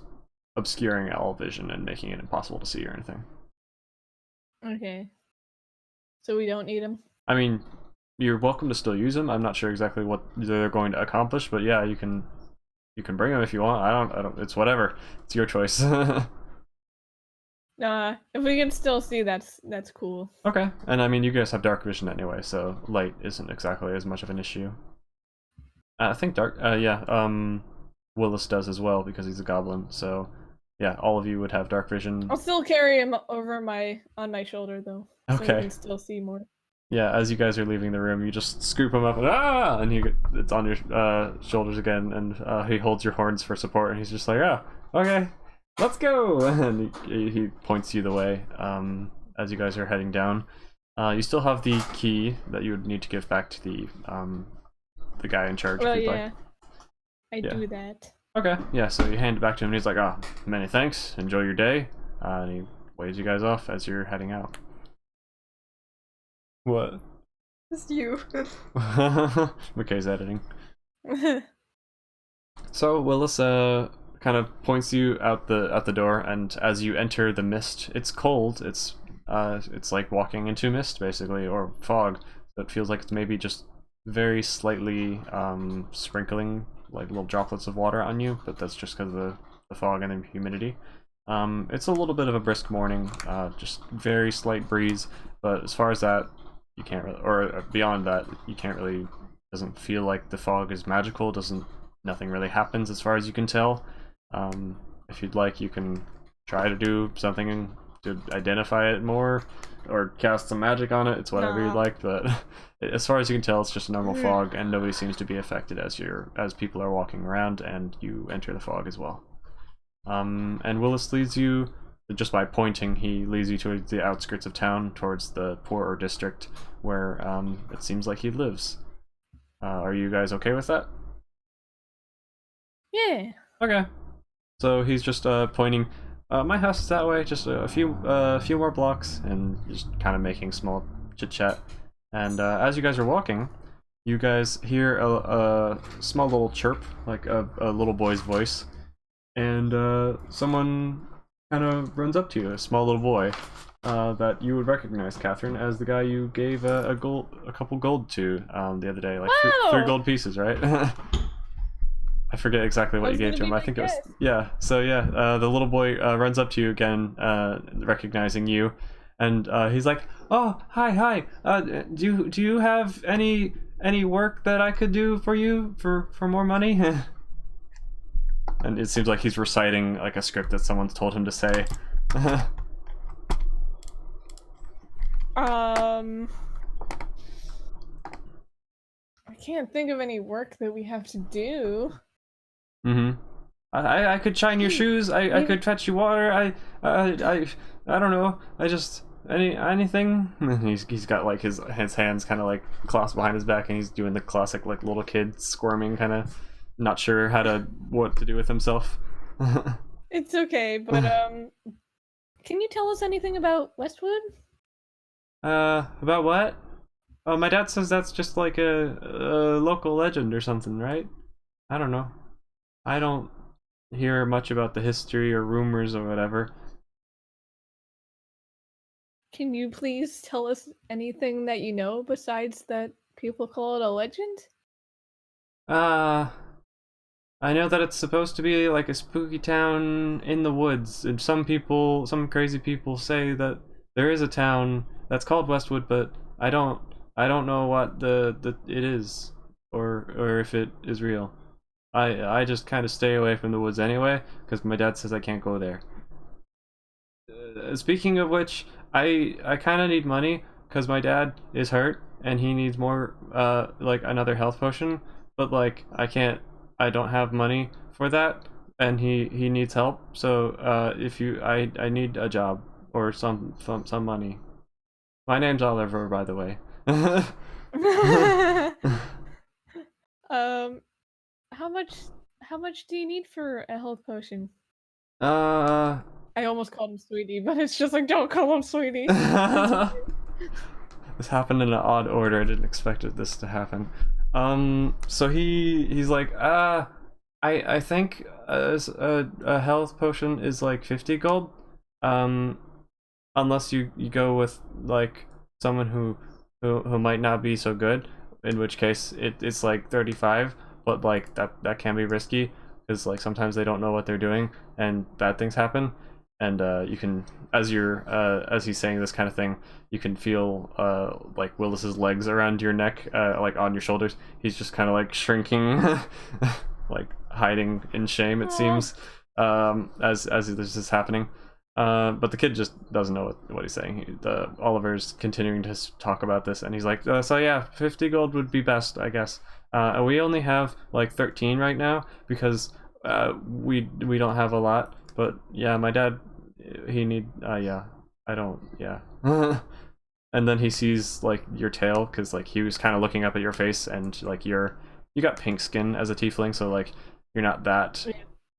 obscuring all vision and making it impossible to see or anything. Okay. So we don't need them? I mean, you're welcome to still use them. I'm not sure exactly what they're going to accomplish, but yeah, you can bring them if you want. I don't. It's whatever. It's your choice. If we can still see, that's cool. Okay, and I mean, you guys have dark vision anyway, so light isn't exactly as much of an issue. I think dark. Willis does as well because he's a goblin. So yeah, all of you would have dark vision. I'll still carry him over on my shoulder though. So Okay. we can still see more. Yeah, as you guys are leaving the room, you just scoop him up and it's on your shoulders again, and he holds your horns for support, and he's just like, okay, let's go, and he points you the way as you guys are heading down. You still have the key that you would need to give back to the guy in charge. Well, if you'd yeah, like. I do that. Okay, yeah, so you hand it back to him, and he's like, many thanks, enjoy your day, and he waves you guys off as you're heading out. What? Just you. McKay's editing. So Willis kind of points you out the door, and as you enter the mist, it's cold. It's like walking into mist basically, or fog. So it feels like it's maybe just very slightly sprinkling like little droplets of water on you, but that's just because of the fog and the humidity. It's a little bit of a brisk morning, just very slight breeze, but as far as that, you can't really, or beyond that, you can't really, doesn't feel like the fog is magical, nothing really happens as far as you can tell. If you'd like, you can try to do something to identify it more, or cast some magic on it, it's whatever you'd like, but as far as you can tell, it's just a normal fog, and nobody seems to be affected as people are walking around, and you enter the fog as well. And Willis leads you, just by pointing, he leads you to the outskirts of town, towards the poorer district, where it seems like he lives. Are you guys okay with that? Yeah. Okay. So he's just pointing, my house is that way, just a few more blocks, and just kind of making small chit-chat. And as you guys are walking, you guys hear a small little chirp, like a little boy's voice, and someone kind of runs up to you, a small little boy that you would recognize, Catherine, as the guy you gave a couple gold to the other day, like three gold pieces, right? I forget exactly what you gave to him. I think it was, yeah. So yeah, the little boy runs up to you again, recognizing you, and he's like, "Oh, hi. Do you have any work that I could do for you for more money?" And it seems like he's reciting like a script that someone's told him to say. I can't think of any work that we have to do. I could shine your shoes. I could fetch you water. I don't know. I just anything. He's got like his hands kind of like clasped behind his back, and he's doing the classic like little kid squirming, kind of not sure what to do with himself. It's okay, but can you tell us anything about Westwood? About what? Oh, my dad says that's just like a local legend or something, right? I don't know. I don't hear much about the history or rumors or whatever. Can you please tell us anything that you know besides that people call it a legend? I know that it's supposed to be like a spooky town in the woods, and some crazy people say that there is a town that's called Westwood, but I don't know what it is, or if it is real. I just kind of stay away from the woods anyway, because my dad says I can't go there. Speaking of which, I kind of need money, because my dad is hurt, and he needs more, like another health potion, but like, I don't have money for that, and he needs help, so I need a job, or some money. My name's Oliver, by the way. How much do you need for a health potion? I Uh, almost called him Sweetie, but it's just like, don't call him Sweetie. This happened in an odd order. I didn't expect this to happen. So he's like, I think a health potion is like 50 gold. Unless you go with like someone who might not be so good, in which case it's like 35. But like that can be risky because like sometimes they don't know what they're doing and bad things happen. And you can, as he's saying this kind of thing, you can feel like Willis's legs around your neck, like on your shoulders. He's just kind of like shrinking, like hiding in shame. It seems, as this is happening. But the kid just doesn't know what he's saying. Oliver's continuing to talk about this, and he's like, so yeah, 50 gold would be best, I guess. We only have like 13 right now because we don't have a lot. But yeah, my dad, he need yeah, I don't, yeah. And then he sees like your tail, because like he was kind of looking up at your face, and like you got pink skin as a tiefling, so like you're not that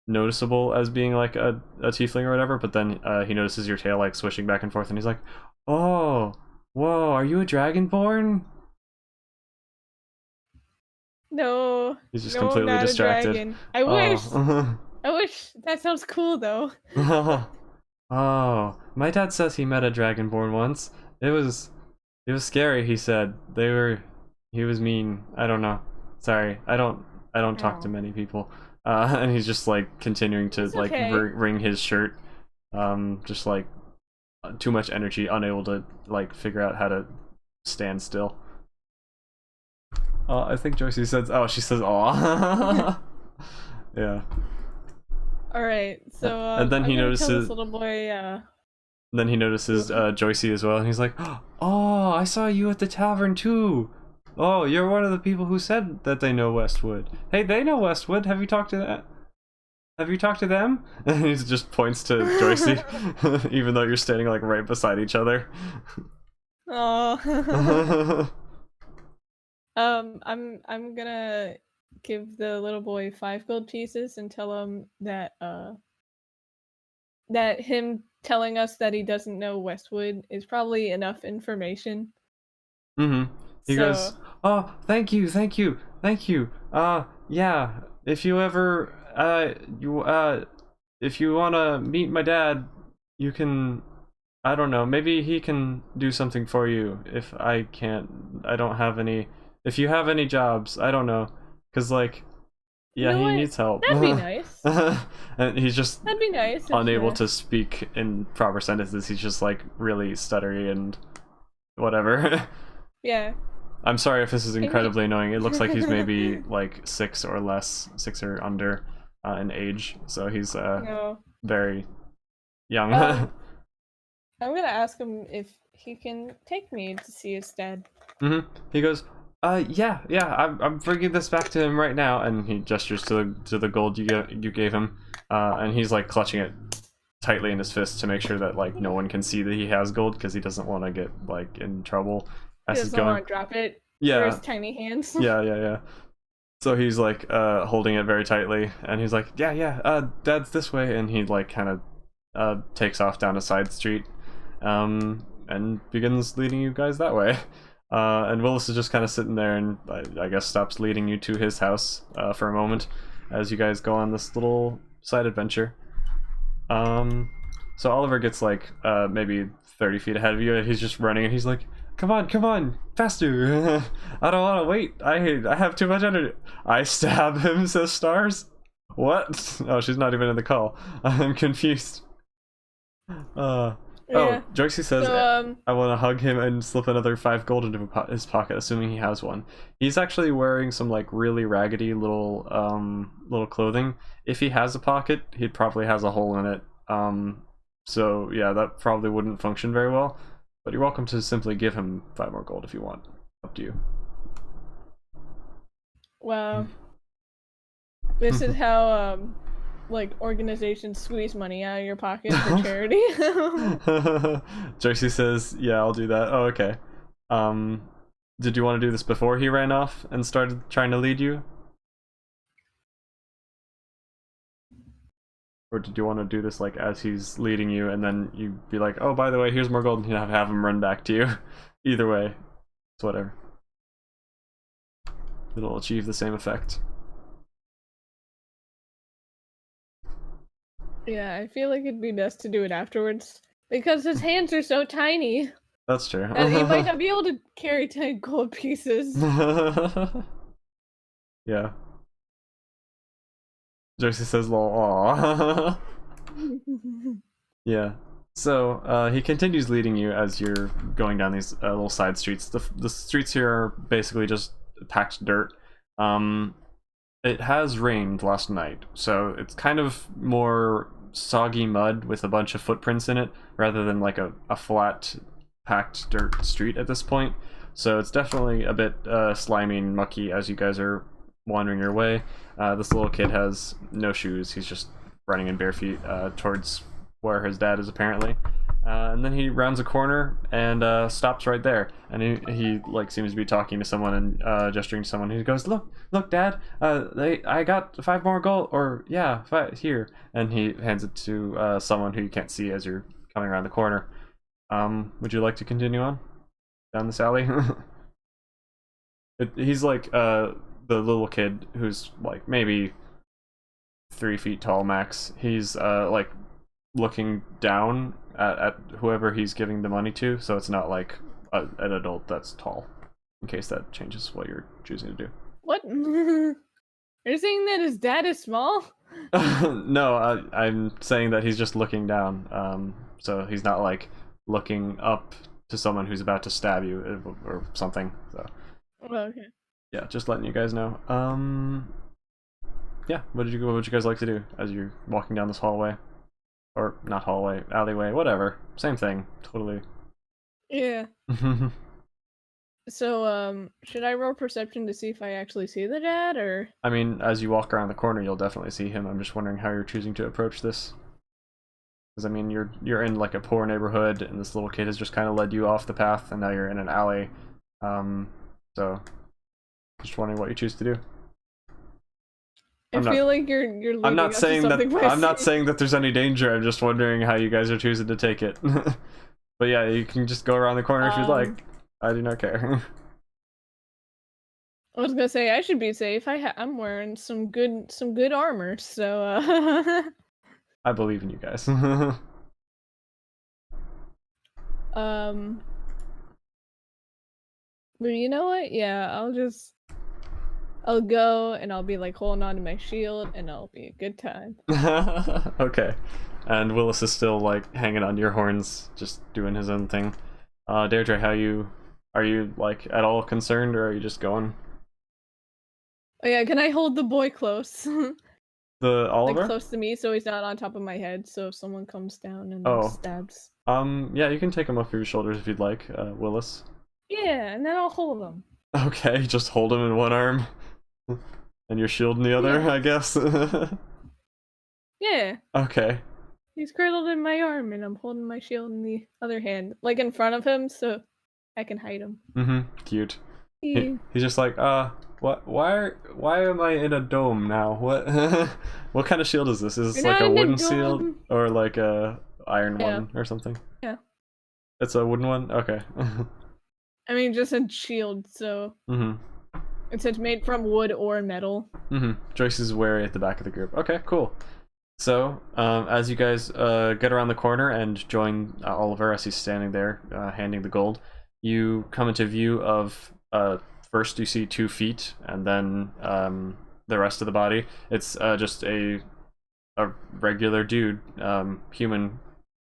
noticeable as being like a tiefling or whatever. But then he notices your tail like swishing back and forth, and he's like, oh, whoa, are you a dragonborn? No. He's just no, completely not distracted. A dragon. I wish. I wish. That sounds cool though. Oh, my dad says he met a dragonborn once. It was scary. He said he was mean. I don't know. Sorry, I don't talk to many people. And he's just like continuing to It's like okay. wring his shirt. Just like too much energy, unable to like figure out how to stand still. I think Joycey says, oh, she says, aw. Yeah. All right, so And then he I'm gonna notices- tell this little boy. Then he notices Joycey as well, and he's like, oh, I saw you at the tavern too. Oh, you're one of the people who said that they know Westwood. Hey, they know Westwood. Have you talked to that? Have you talked to them? And he just points to Joycey, even though you're standing like right beside each other. Oh. I'm gonna give the little boy 5 gold pieces and tell him that that him telling us that he doesn't know Westwood is probably enough information. He goes, oh, thank you. Yeah, if you ever, if you wanna meet my dad, you can, I don't know, maybe he can do something for you if I don't have any, if you have any jobs, I don't know, cause like, yeah, You know he what? needs help. That'd be nice. And he's just That'd be nice. unable to speak in proper sentences. He's just like really stuttery and whatever. Yeah. I'm sorry if this is incredibly annoying. It looks like he's maybe like 6 or less, 6 or under in age, so he's No. very young. I'm gonna ask him if he can take me to see his dad. He goes, yeah, I'm bringing this back to him right now, and he gestures to the gold you gave him, and he's like clutching it tightly in his fist to make sure that like no one can see that he has gold, because he doesn't want to get like in trouble as He he's doesn't going. want to drop it. Yeah. For his tiny hands. Yeah. So he's like holding it very tightly, and he's like, yeah, Dad's this way, and he like kind of takes off down a side street, and begins leading you guys that way. And Willis is just kind of sitting there, and I guess stops leading you to his house for a moment as you guys go on this little side adventure. So Oliver gets like maybe 30 feet ahead of you, and he's just running, and he's like, come on, faster. I don't want to wait. I have too much energy. I stab him, says Stars. What? Oh, she's not even in the call. I'm confused. Yeah. Oh, Joycey says, So, I want to hug him and slip another 5 gold into his pocket, assuming he has one. He's actually wearing some like really raggedy little clothing. If he has a pocket, he probably has a hole in it. So yeah, that probably wouldn't function very well. But you're welcome to simply give him 5 more gold if you want. Up to you. well, this is how like organizations squeeze money out of your pocket for charity. Joycey says, yeah, I'll do that. Oh, okay. Did you want to do this before he ran off and started trying to lead you? Or did you want to do this like as he's leading you, and then you be like, oh, by the way, here's more gold, and you have him run back to you? Either way, It's whatever. It'll achieve the same effect. Yeah, I feel like it'd be best to do it afterwards because his hands are so tiny That's true. that he might not be able to carry 10 gold pieces. Yeah. Josie says, "Lol, aw." Yeah. So he continues leading you as you're going down these little side streets. The streets here are basically just packed dirt. It has rained last night, so it's kind of more soggy mud with a bunch of footprints in it, rather than like a flat, packed dirt street at this point. So it's definitely a bit slimy and mucky as you guys are wandering your way. This little kid has no shoes. He's just running in bare feet towards where his dad is apparently. And then he rounds a corner and stops right there. And he like seems to be talking to someone and gesturing to someone. He goes, look, Dad, I got 5 more gold, or yeah, 5 here. And he hands it to someone who you can't see as you're coming around the corner. Would you like to continue on down this alley? He's like the little kid who's like maybe 3 feet tall max. He's like looking down at whoever he's giving the money to, so it's not like an adult that's tall, in case that changes what you're choosing to do. What? You're saying that his dad is small? No, I'm saying that he's just looking down, so he's not like looking up to someone who's about to stab you or something. So Oh, okay. yeah, just letting you guys know. Yeah, what would you guys like to do as you're walking down this hallway? Or not hallway, alleyway, whatever. Same thing, totally. Yeah. So, should I roll perception to see if I actually see the dad, or? I mean, as you walk around the corner, you'll definitely see him. I'm just wondering how you're choosing to approach this. Because, I mean, you're in, like, a poor neighborhood, and this little kid has just kind of led you off the path, and now you're in an alley. So, just wondering what you choose to do. I feel like you're leading I'm not us to saying that something by I'm not saying that there's any danger. I'm just wondering how you guys are choosing to take it. But yeah, you can just go around the corner if you'd like. I do not care. I was gonna say I should be safe. I'm wearing some good armor, so I believe in you guys. But you know what? Yeah, I'll go and I'll be like holding on to my shield and it'll be a good time. Okay. And Willis is still like hanging on to your horns, just doing his own thing. Deirdre, are you like at all concerned, or are you just going? Oh yeah, can I hold the boy close? The Oliver? Like close to me so he's not on top of my head, so if someone comes down and stabs. Yeah, you can take him off your shoulders if you'd like, Willis. Yeah, and then I'll hold him. Okay, just hold him in one arm. And your shield in the other, Yeah. I guess. Yeah. Okay. He's cradled in my arm and I'm holding my shield in the other hand. Like in front of him so I can hide him. Cute. Yeah. He's just like, what? Why am I in a dome now? What? What kind of shield is this? Is this You're like not a in a wooden dome. shield or like a iron Yeah. one or something? Yeah. It's a wooden one. Okay. I mean just a shield, so it's made from wood or metal. Joyce is wary at the back of the group. Okay, cool. So, as you guys get around the corner and join Oliver as he's standing there handing the gold, you come into view of first you see 2 feet, and then the rest of the body. It's just a regular dude, human,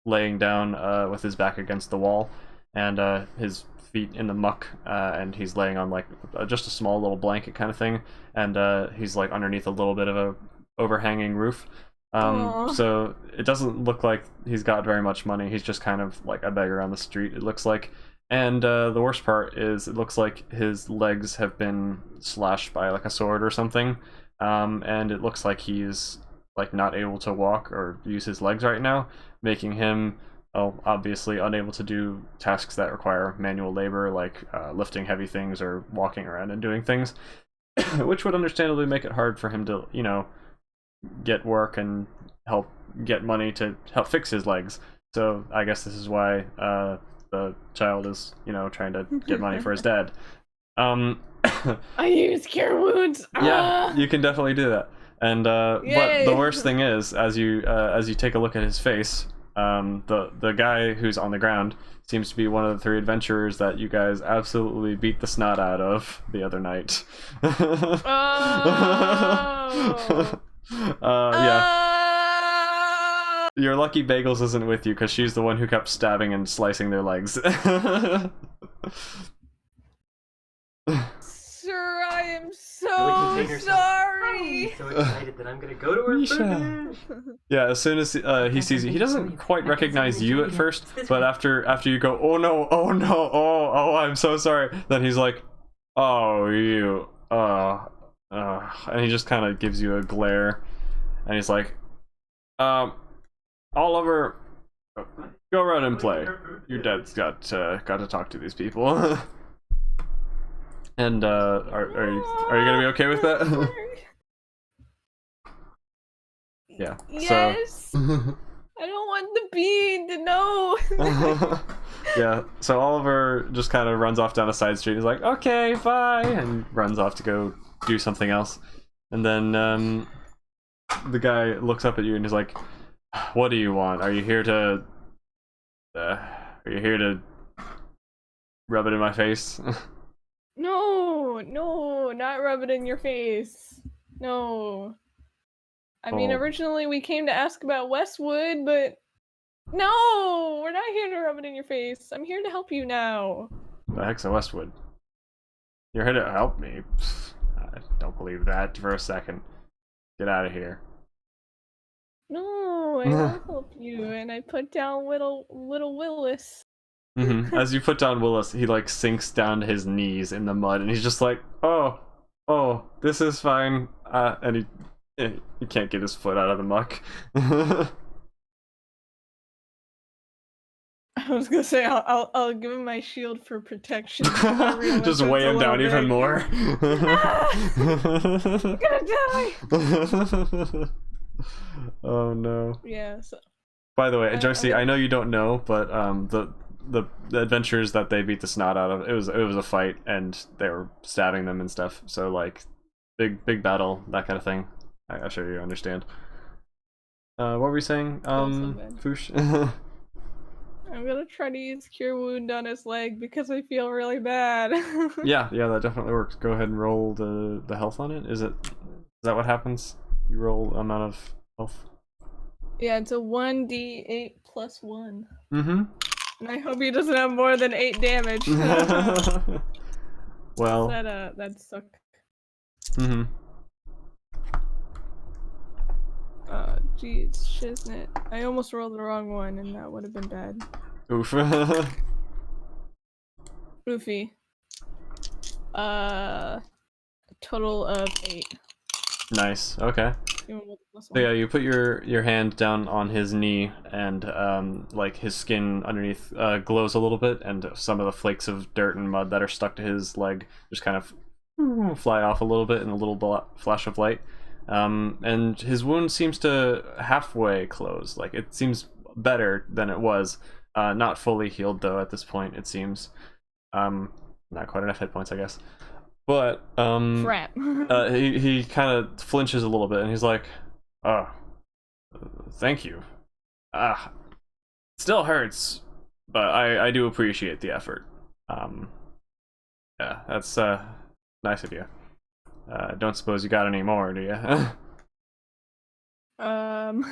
laying down with his back against the wall, and his feet in the muck, and he's laying on like just a small little blanket kind of thing, and he's like underneath a little bit of a overhanging roof. So it doesn't look like he's got very much money. He's just kind of like a beggar on the street, it looks like. And the worst part is it looks like his legs have been slashed by like a sword or something, and it looks like he's like not able to walk or use his legs right now, making him obviously unable to do tasks that require manual labor, like lifting heavy things or walking around and doing things, which would understandably make it hard for him to, you know, get work and help get money to help fix his legs. So I guess this is why the child is, you know, trying to get money for his dad. I use cure wounds. Yeah, you can definitely do that. And but Yay. the worst thing is, as you take a look at his face, the guy who's on the ground seems to be one of the 3 adventurers that you guys absolutely beat the snot out of the other night. Oh. Yeah. Your lucky Bagels isn't with you because she's the one who kept stabbing and slicing their legs. Sir, I am Really so contain yourself. sorry. I'm so excited that I'm gonna go to her for Misha. Yeah, as soon as he sees you, he doesn't quite recognize you at first, but after you go, oh no, oh, I'm so sorry, then he's like, oh, you, and he just kind of gives you a glare, and he's like, Oliver, go around and play. Your dad's got to talk to these people. And are you gonna be okay with that? Yeah. Yes. So. I don't want the bean to know. Yeah. So Oliver just kind of runs off down a side street. He's like, "Okay, bye," and runs off to go do something else. And then the guy looks up at you and he's like, "What do you want? Are you here to rub it in my face?" No, not rub it in your face. No. I mean, Oh. originally we came to ask about Westwood, but no, we're not here to rub it in your face. I'm here to help you now. The heck's a Westwood? You're here to help me? Pfft, I don't believe that for a second. Get out of here. No, I will help you, and I put down little Willis. As you put down Willis, he like sinks down to his knees in the mud, and he's just like, "Oh, this is fine." And he can't get his foot out of the muck. I was gonna say I'll give him my shield for protection. Just weigh him down even more. I'm gonna die. Oh no. Yeah. So. By the way, Josie, I know you don't know, but the adventures that they beat the snot out of, it was a fight, and they were stabbing them and stuff. So like, big battle, that kind of thing. I'm sure you understand. What were we saying? Foosh. I'm gonna try to use Cure Wound on his leg because I feel really bad. yeah, that definitely works. Go ahead and roll the health on it. Is that what happens? You roll amount of health. Yeah, it's a 1d8 plus 1. Mm-hmm. And I hope he doesn't have more than 8 damage. Well. That sucked. Mm-hmm. Geez, shiznit. I almost rolled the wrong one, and that would have been bad. Oof. Oofy. Total of 8. Nice. Okay. So yeah, you put your hand down on his knee, and like his skin underneath glows a little bit, and some of the flakes of dirt and mud that are stuck to his leg just kind of fly off a little bit in a little flash of light. And his wound seems to halfway close. Like, it seems better than it was. Not fully healed though at this point, it seems. Not quite enough hit points, I guess. But crap. he kind of flinches a little bit, and he's like, "Oh, thank you. Still hurts, but I do appreciate the effort. Yeah, that's nice of you. Don't suppose you got any more, do you?" Hold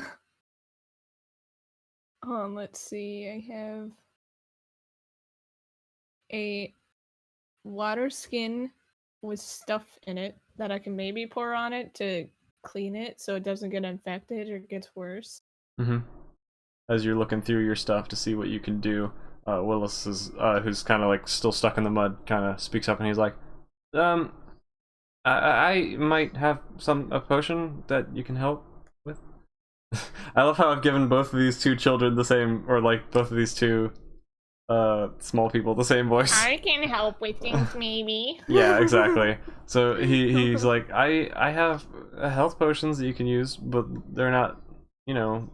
on, let's see. I have a water skin with stuff in it that I can maybe pour on it to clean it so it doesn't get infected or gets worse. Mm-hmm. As you're looking through your stuff to see what you can do, Willis is who's kind of like still stuck in the mud, kind of speaks up, and he's like, I might have a potion that you can help with." I love how I've given both of these two children the same, or like both of these two small people the same voice. I can help with things, maybe. Yeah, exactly. So he's like, I have health potions that you can use, but they're not, they're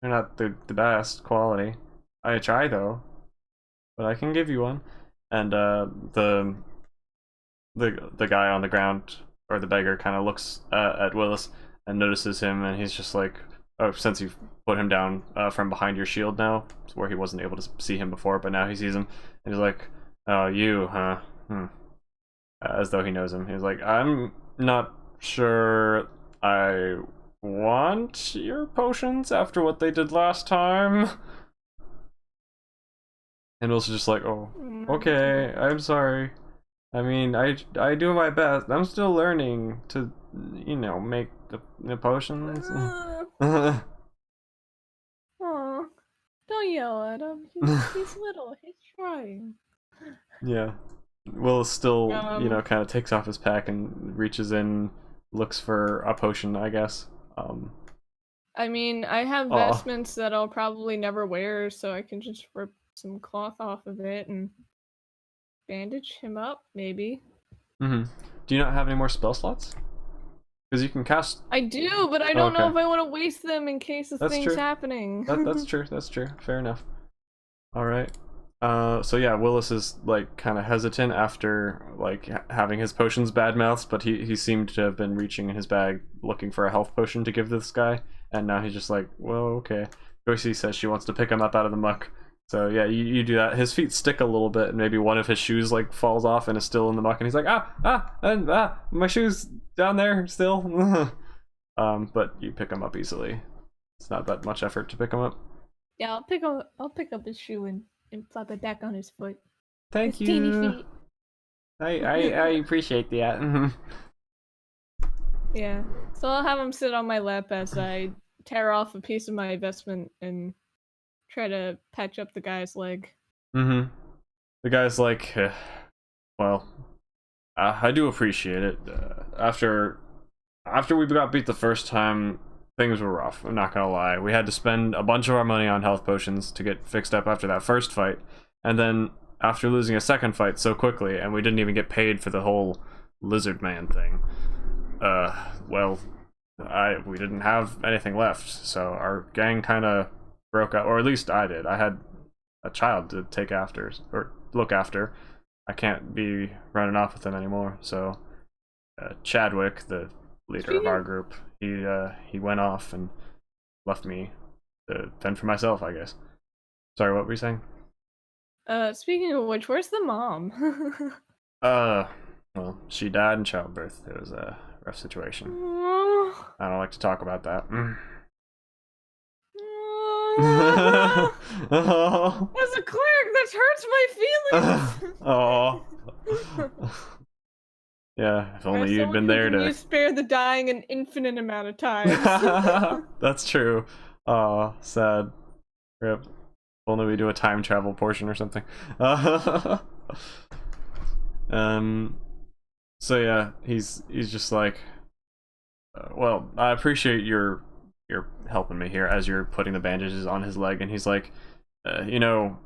not the best quality. I try though. but I can give you one. And the guy on the ground, or the beggar, kind of looks at Willis and notices him, and he's just like, oh, since you've put him down from behind your shield now, where he wasn't able to see him before, but now he sees him, and he's like, oh, you, huh? As though he knows him. He's like, I'm not sure I want your potions after what they did last time. And Willis is just like, oh, okay, I'm sorry. I mean, I do my best. I'm still learning to, you know, make the potions. Aw, don't yell at him. He's little. He's trying. Yeah. Willis still, you know, Um, kind of takes off his pack and reaches in, looks for a potion, I guess. I mean, I have Aw. vestments that I'll probably never wear, so I can just rip some cloth off of it and bandage him up, maybe. Do you not have any more spell slots? Because you can cast. I do, but I don't know Okay. if I want to waste them in case of That's things true. happening. That's true. That's true. Fair enough. All right. So yeah, Willis is like kind of hesitant after like having his potions badmouthed, but he seemed to have been reaching in his bag looking for a health potion to give this guy, and now he's just like, well, okay. Joycey says she wants to pick him up out of the muck. So yeah, you do that. His feet stick a little bit, and maybe one of his shoes like falls off and is still in the muck, and he's like, my shoe's down there still. But you pick him up easily. It's not that much effort to pick him up. Yeah, I'll pick up his shoe and flop it back on his foot. Thank His teeny you. feet. I appreciate that. Yeah. So I'll have him sit on my lap as I tear off a piece of my vestment and try to patch up the guy's leg. The guy's like, well, I do appreciate it. After we got beat the first time, things were rough. I'm not gonna lie. We had to spend a bunch of our money on health potions to get fixed up after that first fight, and then after losing a second fight so quickly, and we didn't even get paid for the whole lizard man thing. Well, we didn't have anything left, so our gang kind of broke up, or at least I did. I had a child to take after, or look after. I can't be running off with him anymore, so Chadwick, the leader of our group, he went off and left me to fend for myself, I guess. Sorry, what were you saying? Speaking of which, where's the mom? Well, she died in childbirth. It was a rough situation. I don't like to talk about that. Oh. As a cleric, that hurts my feelings. Oh. Yeah, if only As you'd someone been who there can to. You spare the dying an infinite amount of times. That's true. Oh, sad. Rip. If only we do a time travel portion or something. So yeah, he's just like, well, I appreciate your helping me here as you're putting the bandages on his leg, and he's like, you know,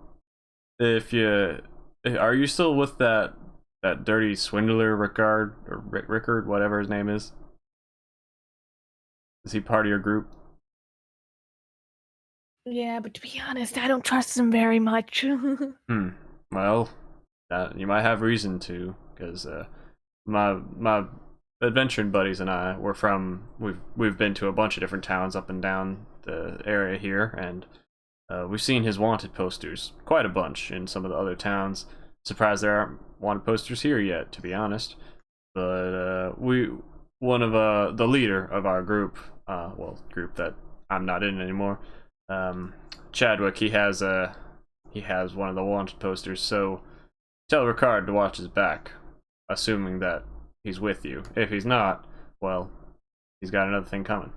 are you still with that dirty swindler Rickard, or Rickard, whatever his name is? Is he part of your group? Yeah, but to be honest, I don't trust him very much. Well, you might have reason to, because my adventuring buddies and I we've been to a bunch of different towns up and down the area here, and we've seen his wanted posters quite a bunch in some of the other towns. Surprised there aren't wanted posters here yet, to be honest. But one of the leader of our group, group that I'm not in anymore, Chadwick, he has one of the wanted posters. So tell Ricard to watch his back, assuming that he's with you. If he's not, well, he's got another thing coming.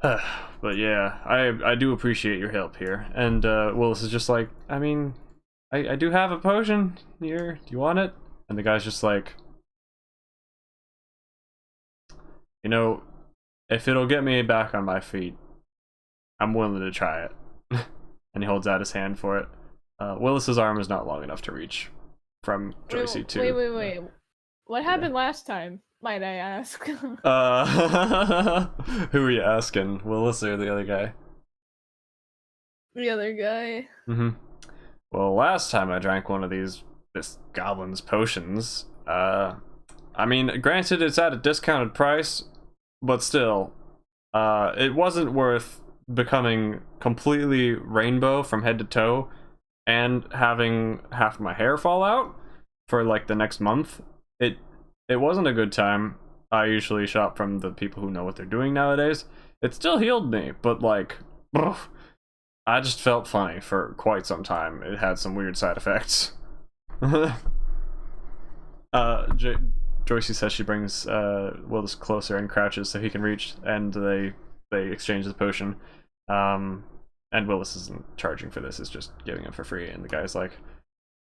But yeah, I do appreciate your help here. And Willis is just like, I mean, I do have a potion here. Do you want it? And the guy's just like, you know, if it'll get me back on my feet, I'm willing to try it. And he holds out his hand for it. Willis's arm is not long enough to reach from Joycey to. Wait. What happened last time, might I ask? Who are you asking? Willis or the other guy? The other guy. Well, last time I drank one of this goblin's potions, I mean, granted it's at a discounted price, but still, it wasn't worth becoming completely rainbow from head to toe and having half my hair fall out for like the next month. It wasn't a good time. I usually shop from the people who know what they're doing nowadays. It still healed me, but like, ugh, I just felt funny for quite some time. It had some weird side effects. Joycey says she brings Willis closer and crouches so he can reach, and they exchange the potion. And Willis isn't charging for this; it's just giving it for free. And the guy's like,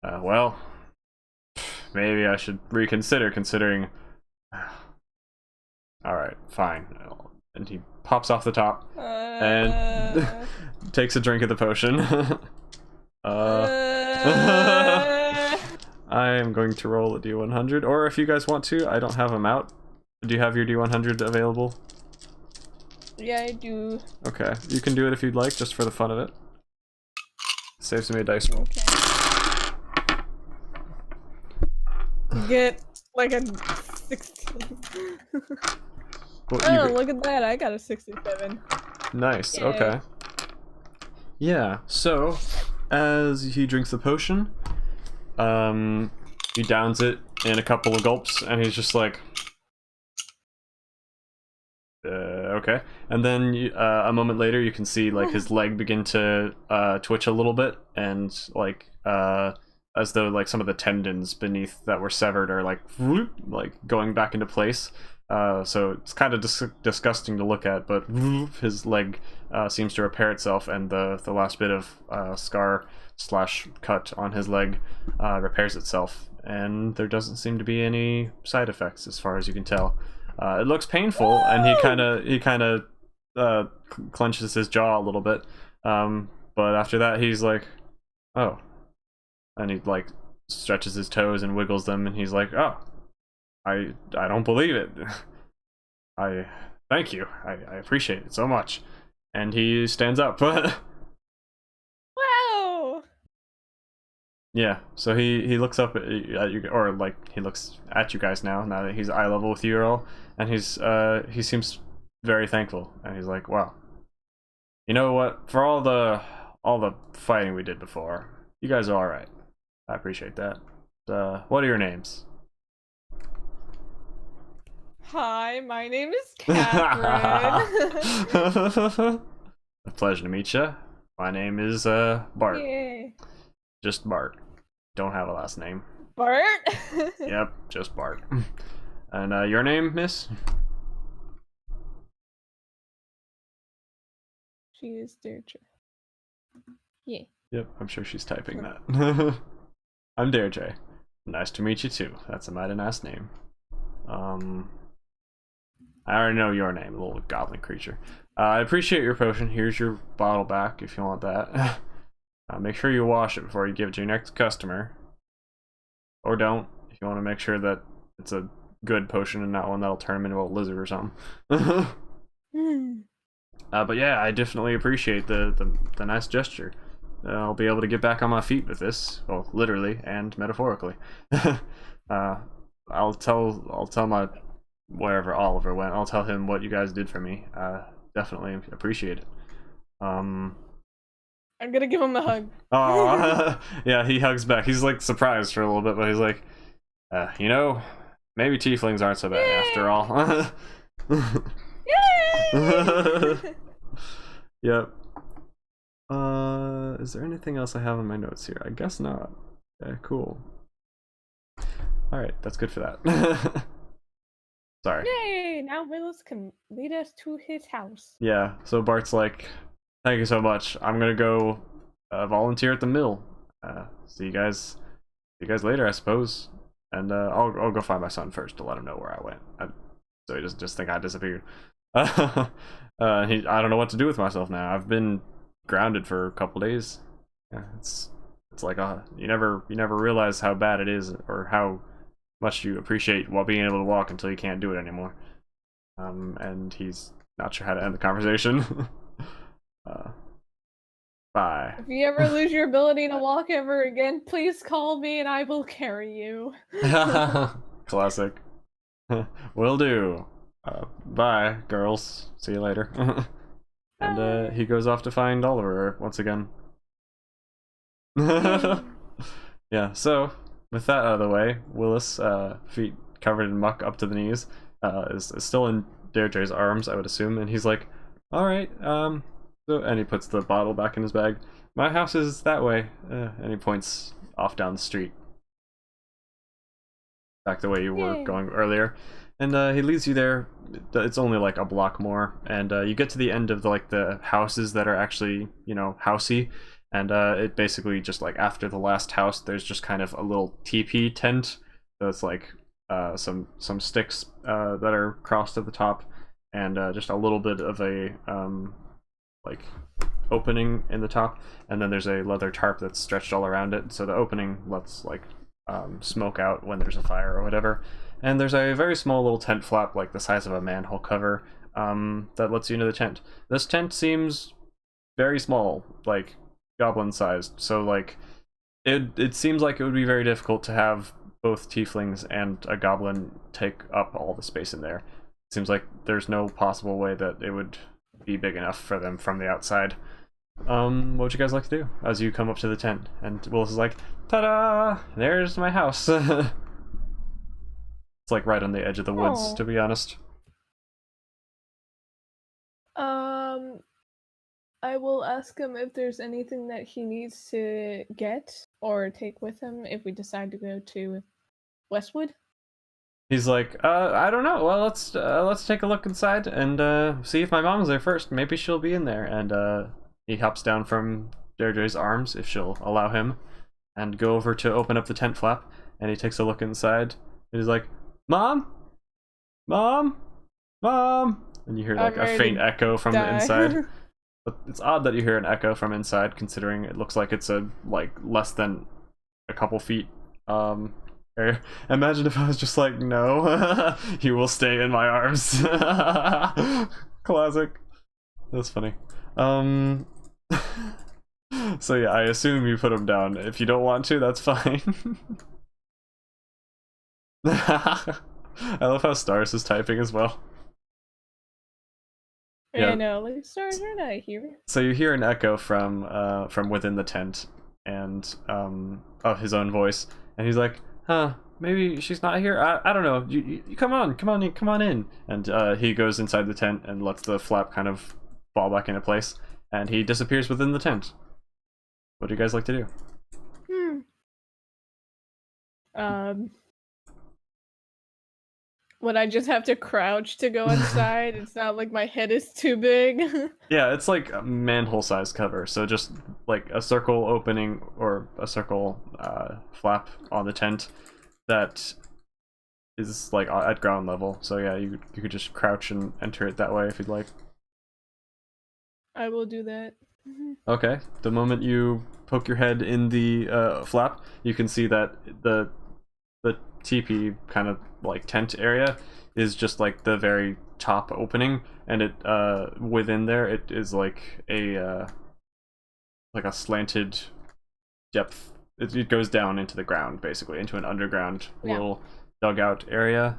"Well, maybe I should reconsider considering." All right, fine. And he pops off the top and takes a drink of the potion. I am going to roll a D100, or if you guys want to, I don't have them out. Do you have your D100 available? Yeah, I do. Okay, you can do it if you'd like, just for the fun of it. Saves me a dice roll. Okay. Get like a 16. Well, Oh, look at that! I got a 67. Nice. Yay. Okay. Yeah. So, as he drinks the potion, he downs it in a couple of gulps, and he's just like, okay. And then a moment later, you can see like his leg begin to twitch a little bit, and like as though like some of the tendons beneath that were severed are like whoop, like going back into place. So it's kind of disgusting to look at, but whoop, his leg seems to repair itself, and the last bit of scar / cut on his leg repairs itself, and there doesn't seem to be any side effects as far as you can tell. It looks painful, and he kind of clenches his jaw a little bit, but after that he's like, oh, and he like stretches his toes and wiggles them, and he's like, oh, I don't believe it. I thank you. I appreciate it so much. And he stands up. Wow! Yeah, so he looks up at you, or like he looks at you guys now that he's eye level with you all, and he seems very thankful, and he's like, wow, you know what, for all the fighting we did before, you guys are all right. I appreciate that. What are your names? Hi, my name is Catherine. A pleasure to meet you. My name is Bart. Yay. Just Bart. Don't have a last name. Bart? Yep, just Bart. And your name, miss? She is Deirdre. Yeah. Yep, I'm sure she's typing that. I'm Deirdre. Nice to meet you too. That's a mighty nice name. I already know your name, little goblin creature. I appreciate your potion. Here's your bottle back if you want that. Make sure you wash it before you give it to your next customer. Or don't, if you want to make sure that it's a good potion and not one that'll turn him into a lizard or something. But yeah, I definitely appreciate the nice gesture. I'll be able to get back on my feet with this, well, literally and metaphorically. I'll tell my wherever Oliver went. I'll tell him what you guys did for me. Definitely appreciate it. I'm gonna give him a hug. Oh, yeah, he hugs back. He's like surprised for a little bit, but he's like, you know, maybe tieflings aren't so bad after all. Yay! Yep. Is there anything else I have in my notes here? I guess not. Okay, cool. Alright, that's good for that. Sorry. Yay! Now Willis can lead us to his house. Yeah, so Bart's like, thank you so much. I'm gonna go volunteer at the mill. See you guys later, I suppose. And I'll go find my son first to let him know where I went. So he doesn't just think I disappeared. I don't know what to do with myself now. I've been grounded for a couple days. Yeah, it's like you never realize how bad it is or how much you appreciate while being able to walk until you can't do it anymore. And he's not sure how to end the conversation. Bye. If you ever lose your ability to walk ever again, please call me and I will carry you. Classic. Will do. Bye, girls. See you later. And Bye. he goes off to find Oliver once again. Yeah, so with that out of the way, Willis, feet covered in muck up to the knees, is still in Deirdre's arms, I would assume, and he's like, "Alright, and he puts the bottle back in his bag. My house is that way," and he points off down the street. Back the way you were Yay. going earlier. And he leads you there. It's only like a block more, and you get to the end of the houses that are actually, you know, housey. And it basically just like after the last house, there's just kind of a little teepee tent. So it's like some sticks that are crossed at the top, and just a little bit of a like opening in the top, and then there's a leather tarp that's stretched all around it. So the opening lets like smoke out when there's a fire or whatever. And there's a very small little tent flap, like the size of a manhole cover, that lets you into the tent. This tent seems very small, like goblin sized. So like it seems like it would be very difficult to have both tieflings and a goblin take up all the space in there. It seems like there's no possible way that it would be big enough for them from the outside. What would you guys like to do as you come up to the tent? And Willis is like, "Ta-da! There's my house." It's like right on the edge of the woods, Aw. to be honest. I will ask him if there's anything that he needs to get or take with him if we decide to go to Westwood. He's like, I don't know. Well, let's take a look inside and see if my mom's there first. Maybe she'll be in there. And he hops down from Deirdre's arms, if she'll allow him, and go over to open up the tent flap. And he takes a look inside. And he's like, "Mom, Mom, Mom," and you hear like I'm a ready faint to echo from the die. inside. But it's odd that you hear an echo from inside, considering it looks like it's a like less than a couple feet area. Imagine if I was just like, "No, you will stay in my arms." Classic. That's funny. So yeah, I assume you put him down. If you don't want to, that's fine. I love how Stars is typing as well. Yeah. I know, like, sorry, you're not here. So you hear an echo from within the tent, and of his own voice, and he's like, "Huh, maybe she's not here. I don't know. You come on in." And he goes inside the tent and lets the flap kind of fall back into place, and he disappears within the tent. What do you guys like to do? Would I just have to crouch to go inside? It's not like my head is too big. Yeah, it's like a manhole size cover, so just like a circle opening or a circle flap on the tent that is like at ground level. So yeah, you could just crouch and enter it that way if you'd like. I will do that. Okay, the moment you poke your head in the flap, you can see that the teepee kind of like tent area is just like the very top opening, and it within there it is like a slanted depth. It goes down into the ground, basically into an underground little dugout area,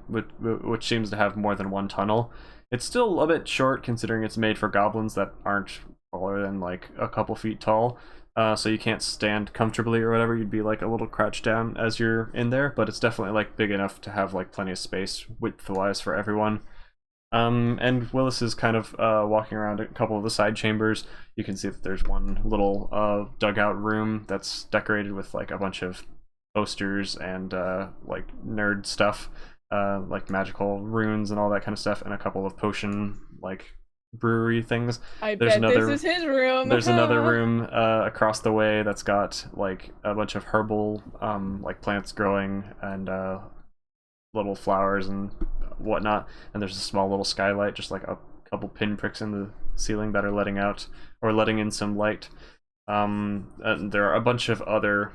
which seems to have more than one tunnel. It's still a bit short considering it's made for goblins that aren't taller than like a couple feet tall. So you can't stand comfortably or whatever. You'd be like a little crouched down as you're in there, but it's definitely like big enough to have like plenty of space width-wise for everyone. And Willis is kind of walking around a couple of the side chambers. You can see that there's one little dugout room that's decorated with like a bunch of posters and like nerd stuff, like magical runes and all that kind of stuff, and a couple of potion like brewery things. This is his room. There's another room across the way that's got like a bunch of herbal like plants growing and little flowers and whatnot, and there's a small little skylight, just like a couple pinpricks in the ceiling that are letting in some light. And there are a bunch of other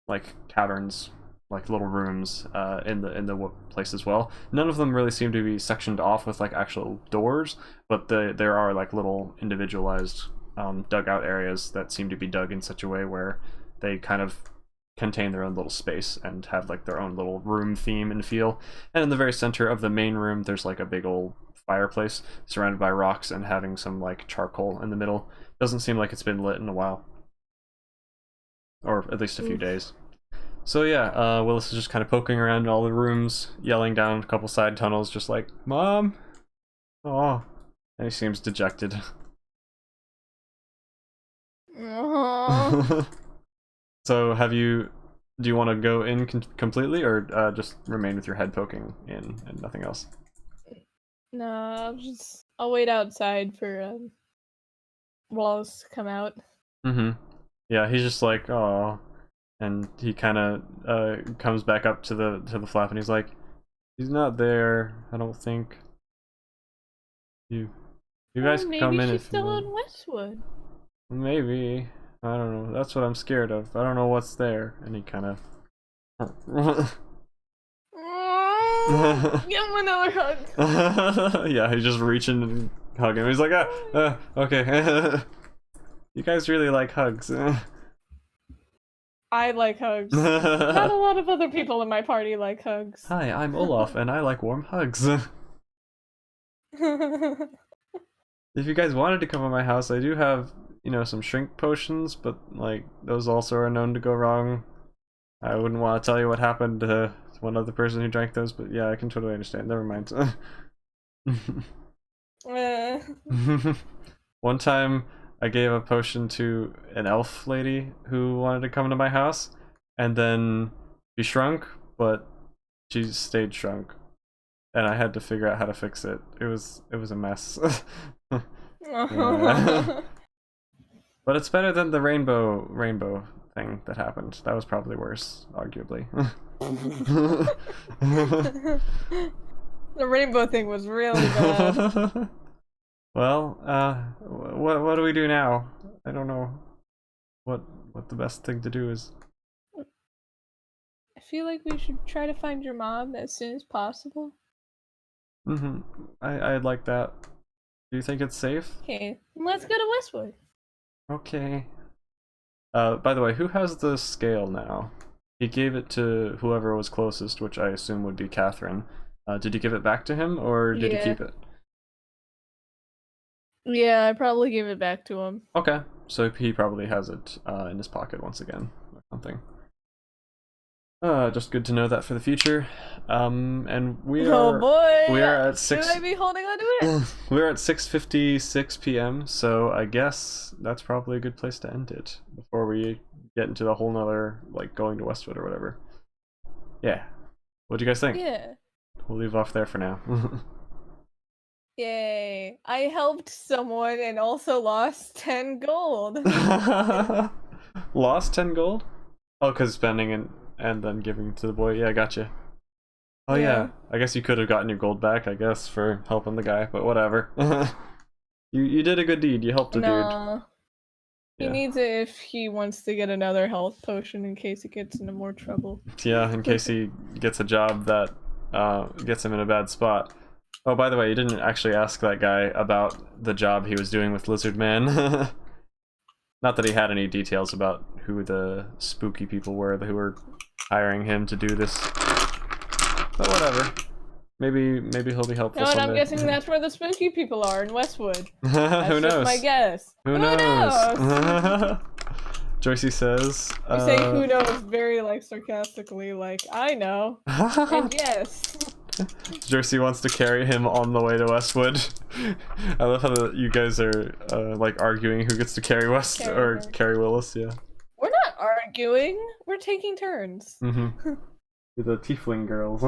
like caverns, like little rooms in the place as well. None of them really seem to be sectioned off with like actual doors, but there are like little individualized dugout areas that seem to be dug in such a way where they kind of contain their own little space and have like their own little room theme and feel. And in the very center of the main room, there's like a big old fireplace surrounded by rocks and having some like charcoal in the middle. Doesn't seem like it's been lit in a while, or at least a few days. So yeah, Willis is just kind of poking around in all the rooms, yelling down a couple side tunnels, just like, "Mom!" Oh, and he seems dejected. Aww. So do you want to go in completely, or just remain with your head poking in and nothing else? No, I'll wait outside for Wallace to come out. Yeah, he's just like, oh, and he kind of comes back up to the flap, and he's like, he's not there, I don't think. You guys can come in maybe if she's you still want. in Westwood. Maybe. I don't know. That's what I'm scared of. I don't know what's there. And he kind of. Give him another hug. Yeah, he's just reaching and hugging him. He's like, okay. You guys really like hugs. I like hugs. Not a lot of other people in my party like hugs. Hi, I'm Olaf, and I like warm hugs. If you guys wanted to come to my house, I do have, some shrink potions, but like those also are known to go wrong. I wouldn't want to tell you what happened to one other person who drank those, but yeah, I can totally understand. Never mind. One time I gave a potion to an elf lady who wanted to come to my house, and then she shrunk, but she stayed shrunk, and I had to figure out how to fix it. It was a mess. Yeah. But it's better than the rainbow thing that happened. That was probably worse, arguably. The rainbow thing was really bad. Well, what do we do now? I don't know what the best thing to do is. I feel like we should try to find your mom as soon as possible. I'd like that. Do you think it's safe? Okay, let's go to Westwood. Okay. By the way, who has the scale now? He gave it to whoever was closest, which I assume would be Catherine. Did you give it back to him, or did he keep it? Yeah, I probably gave it back to him. Okay, so he probably has it in his pocket once again, or something. Just good to know that for the future. And we are. Oh boy! We are at 6. Should I be holding on to it? We're at 6:56 p.m. So I guess that's probably a good place to end it before we get into the whole nother like going to Westwood or whatever. Yeah. What do you guys think? Yeah. We'll leave off there for now. Yay! I helped someone and also lost 10 gold. Lost 10 gold? Oh, because spending and then giving to the boy. Yeah, gotcha. Oh yeah. I guess you could have gotten your gold back, I guess, for helping the guy, but whatever. You did a good deed. You helped a dude. He needs it if he wants to get another health potion in case he gets into more trouble. Yeah, in case he gets a job that gets him in a bad spot. Oh, by the way, you didn't actually ask that guy about the job he was doing with Lizard Man. Not that he had any details about who the spooky people were who were hiring him to do this. But whatever. Maybe he'll be helpful No, and someday. I'm guessing that's where the spooky people are in Westwood. Who That's knows? just my guess. Who knows? Joycey says. You say who knows very sarcastically, I know. And yes. Joycey wants to carry him on the way to Westwood. I love how you guys are arguing who gets to carry carry Willis. Yeah. We're not arguing. We're taking turns. The tiefling girls.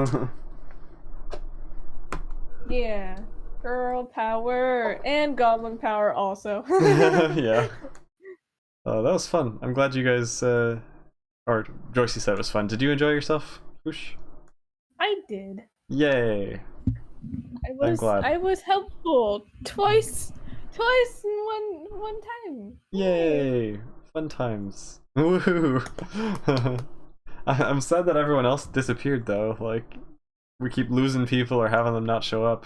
Yeah. Girl power and goblin power also. Yeah. That was fun. I'm glad you guys, or Joycey said it was fun. Did you enjoy yourself, Whoosh? I did. Yay. I'm glad. I was helpful twice in one time. Yay. Fun times. Woohoo. I'm sad that everyone else disappeared though. We keep losing people or having them not show up.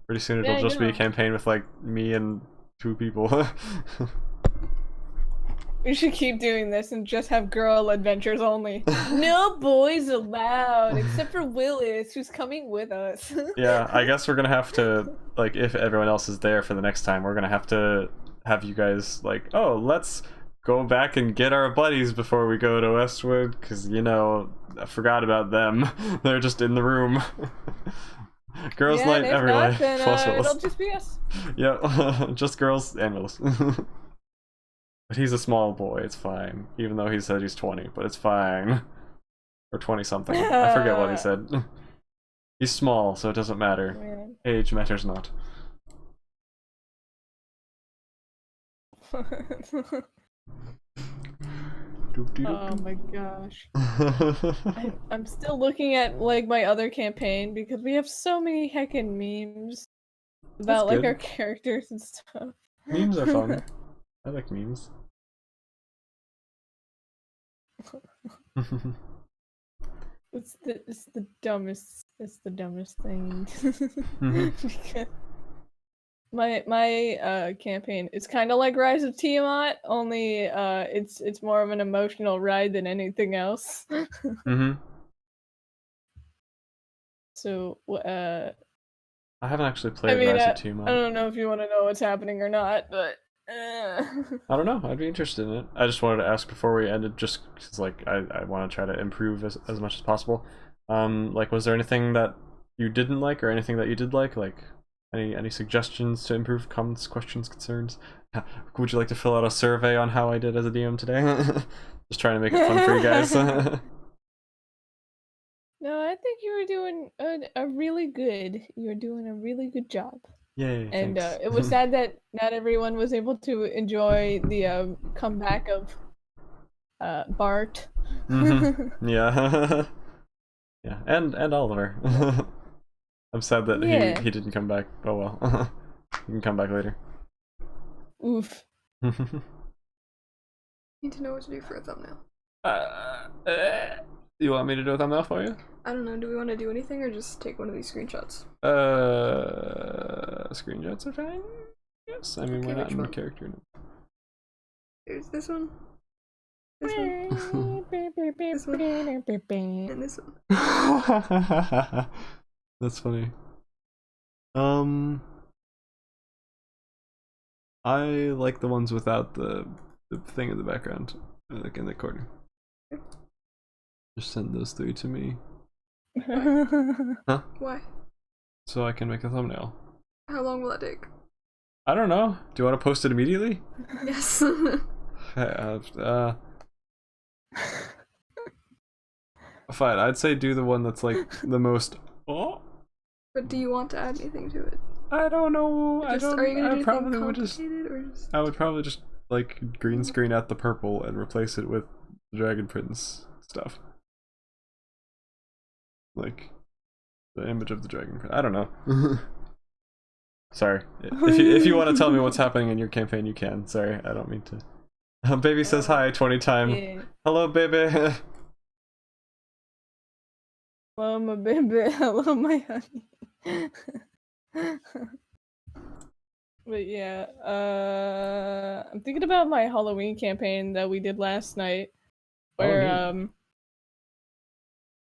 Pretty soon it'll just be a campaign with me and 2 people. We should keep doing this and just have girl adventures only. No boys allowed, except for Willis, who's coming with us. Yeah, I guess we're gonna have to, like, if everyone else is there for the next time, we're gonna have to have you guys, like, oh, let's go back and get our buddies before we go to Westwood, because, you know, I forgot about them. They're just in the room. Girls' Yeah, night and if every not, night. then, Plus Willis. it'll just be us. Yeah, just girls and Willis. But he's a small boy, it's fine. Even though he said he's 20, but it's fine. Or 20-something. I forget what he said. He's small, so it doesn't matter. Man. Age matters not. Oh my gosh. I'm still looking at like my other campaign because we have so many heckin' memes about like good. our characters and stuff. Memes are fun. I like memes. It's the dumbest thing. Because my campaign, it's kind of like Rise of Tiamat, only it's more of an emotional ride than anything else. So I haven't actually I played mean, Rise of I Tiamat. don't know if you want to know what's happening or not, but I don't know. I'd be interested in it. I just wanted to ask before we ended, just because, like, I want to try to improve as much as possible. Like, was there anything that you didn't like, or anything that you did like? Like, any suggestions to improve? Comments, questions, concerns? Would you like to fill out a survey on how I did as a DM today? Just trying to make it fun for you guys. No, I think you were doing a really good. You were doing a really good job. Yay! And thanks. it was sad that not everyone was able to enjoy the comeback of Bart. Yeah. Yeah, and Oliver. I'm sad that Yeah. he didn't come back. Oh well. He can come back later. Oof. Need to know what to do for a thumbnail. You want me to do a thumbnail for you? I don't know. Do we want to do anything or just take one of these screenshots? Screenshots are fine. Yes, I mean, Okay, we're not which in one? character. There's this one. This one. This one. And this one. That's funny. I like the ones without the thing in the background, like in the corner. Just send those three to me. Huh? Why? So I can make a thumbnail. How long will that take? I don't know. Do you want to post it immediately? Yes. Fine. I'd say do the one that's like the most. Oh. But do you want to add anything to it? I don't know. Are you gonna do anything probably would just. complicated or just? I would probably just like green screen out the purple and replace it with Dragon Prince stuff. Like the image of the Dragon Prince. I don't know. Sorry. If you want to tell me what's happening in your campaign, you can. Sorry, I don't mean to. Baby says hi 20 times. Yeah. Hello, baby. Hello, my baby. Hello, my honey. But yeah, I'm thinking about my Halloween campaign that we did last night, where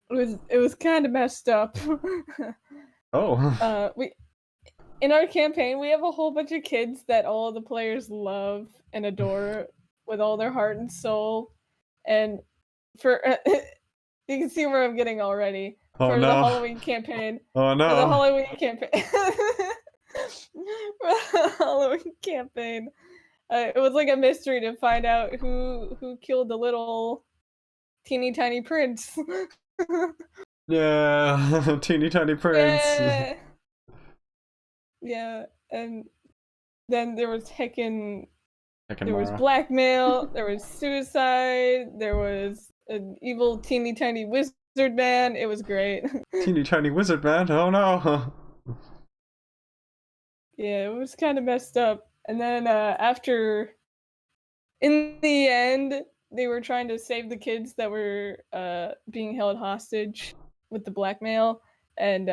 it was kind of messed up. Oh. We in our campaign we have a whole bunch of kids that all the players love and adore with all their heart and soul, and for you can see where I'm getting already. Oh, For no. the Halloween campaign. Oh For the no. Halloween campaign. For the Halloween campaign. It was like a mystery to find out who killed the little teeny tiny prince. Yeah, teeny tiny prince. Yeah. Yeah, and then there was Heckin' there was Mara. blackmail, there was suicide, there was an evil teeny tiny wizard man. It was great. Teeny tiny wizard man. Oh no. Yeah, it was kind of messed up. And then after, in the end, they were trying to save the kids that were being held hostage with the blackmail, and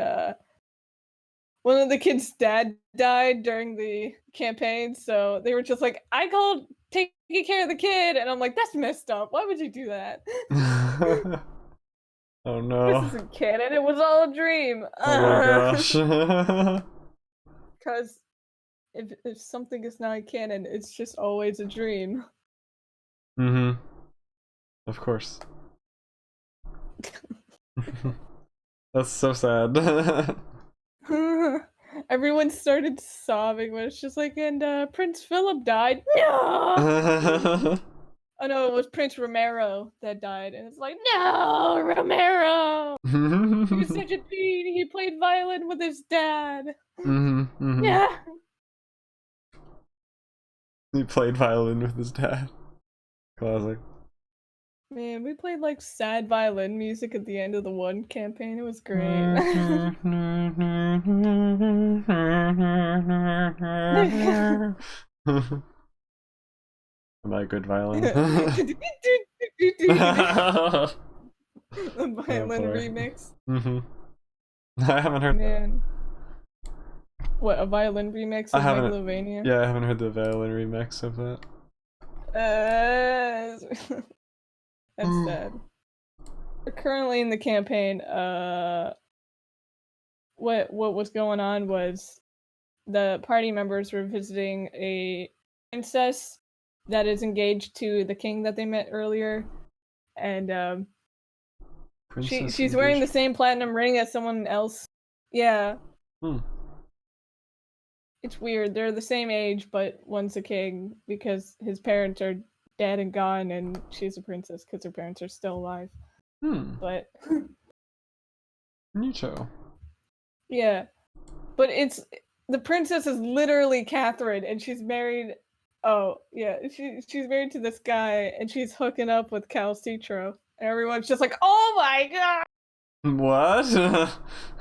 one of the kids' dad died during the campaign, so they were just like, I called taking care of the kid, and I'm like, that's messed up. Why would you do that? Oh This no. isn't canon. It was all a dream. Oh my gosh. Because if something is not canon, it's just always a dream. Mm-hmm. Of course. That's so sad. Everyone started sobbing when it's just like, and Prince Philip died. No! Oh no, it was Prince Romero that died, and it's like, no, Romero! He was such a teen. He played violin with his dad. Yeah. He played violin with his dad. Classic. Man, we played like sad violin music at the end of the one campaign. It was great. Am I a good violin? The violin boy. remix. I haven't heard that. Man. What, a violin remix I of haven't- Megalovania? Yeah, I haven't heard the violin remix of that. That's sad. We're currently in the campaign. What was going on was the party members were visiting a princess that is engaged to the king that they met earlier, and Princess she's wearing the engaged- same platinum ring as someone else. Yeah. Hmm. It's weird. They're the same age, but one's a king because his parents are dead and gone, and she's a princess because her parents are still alive. But Neato. yeah, but the princess is literally Catherine, and she's married. Oh yeah, she's married to this guy, and she's hooking up with Calcitro, and everyone's just like, "Oh my god!" What?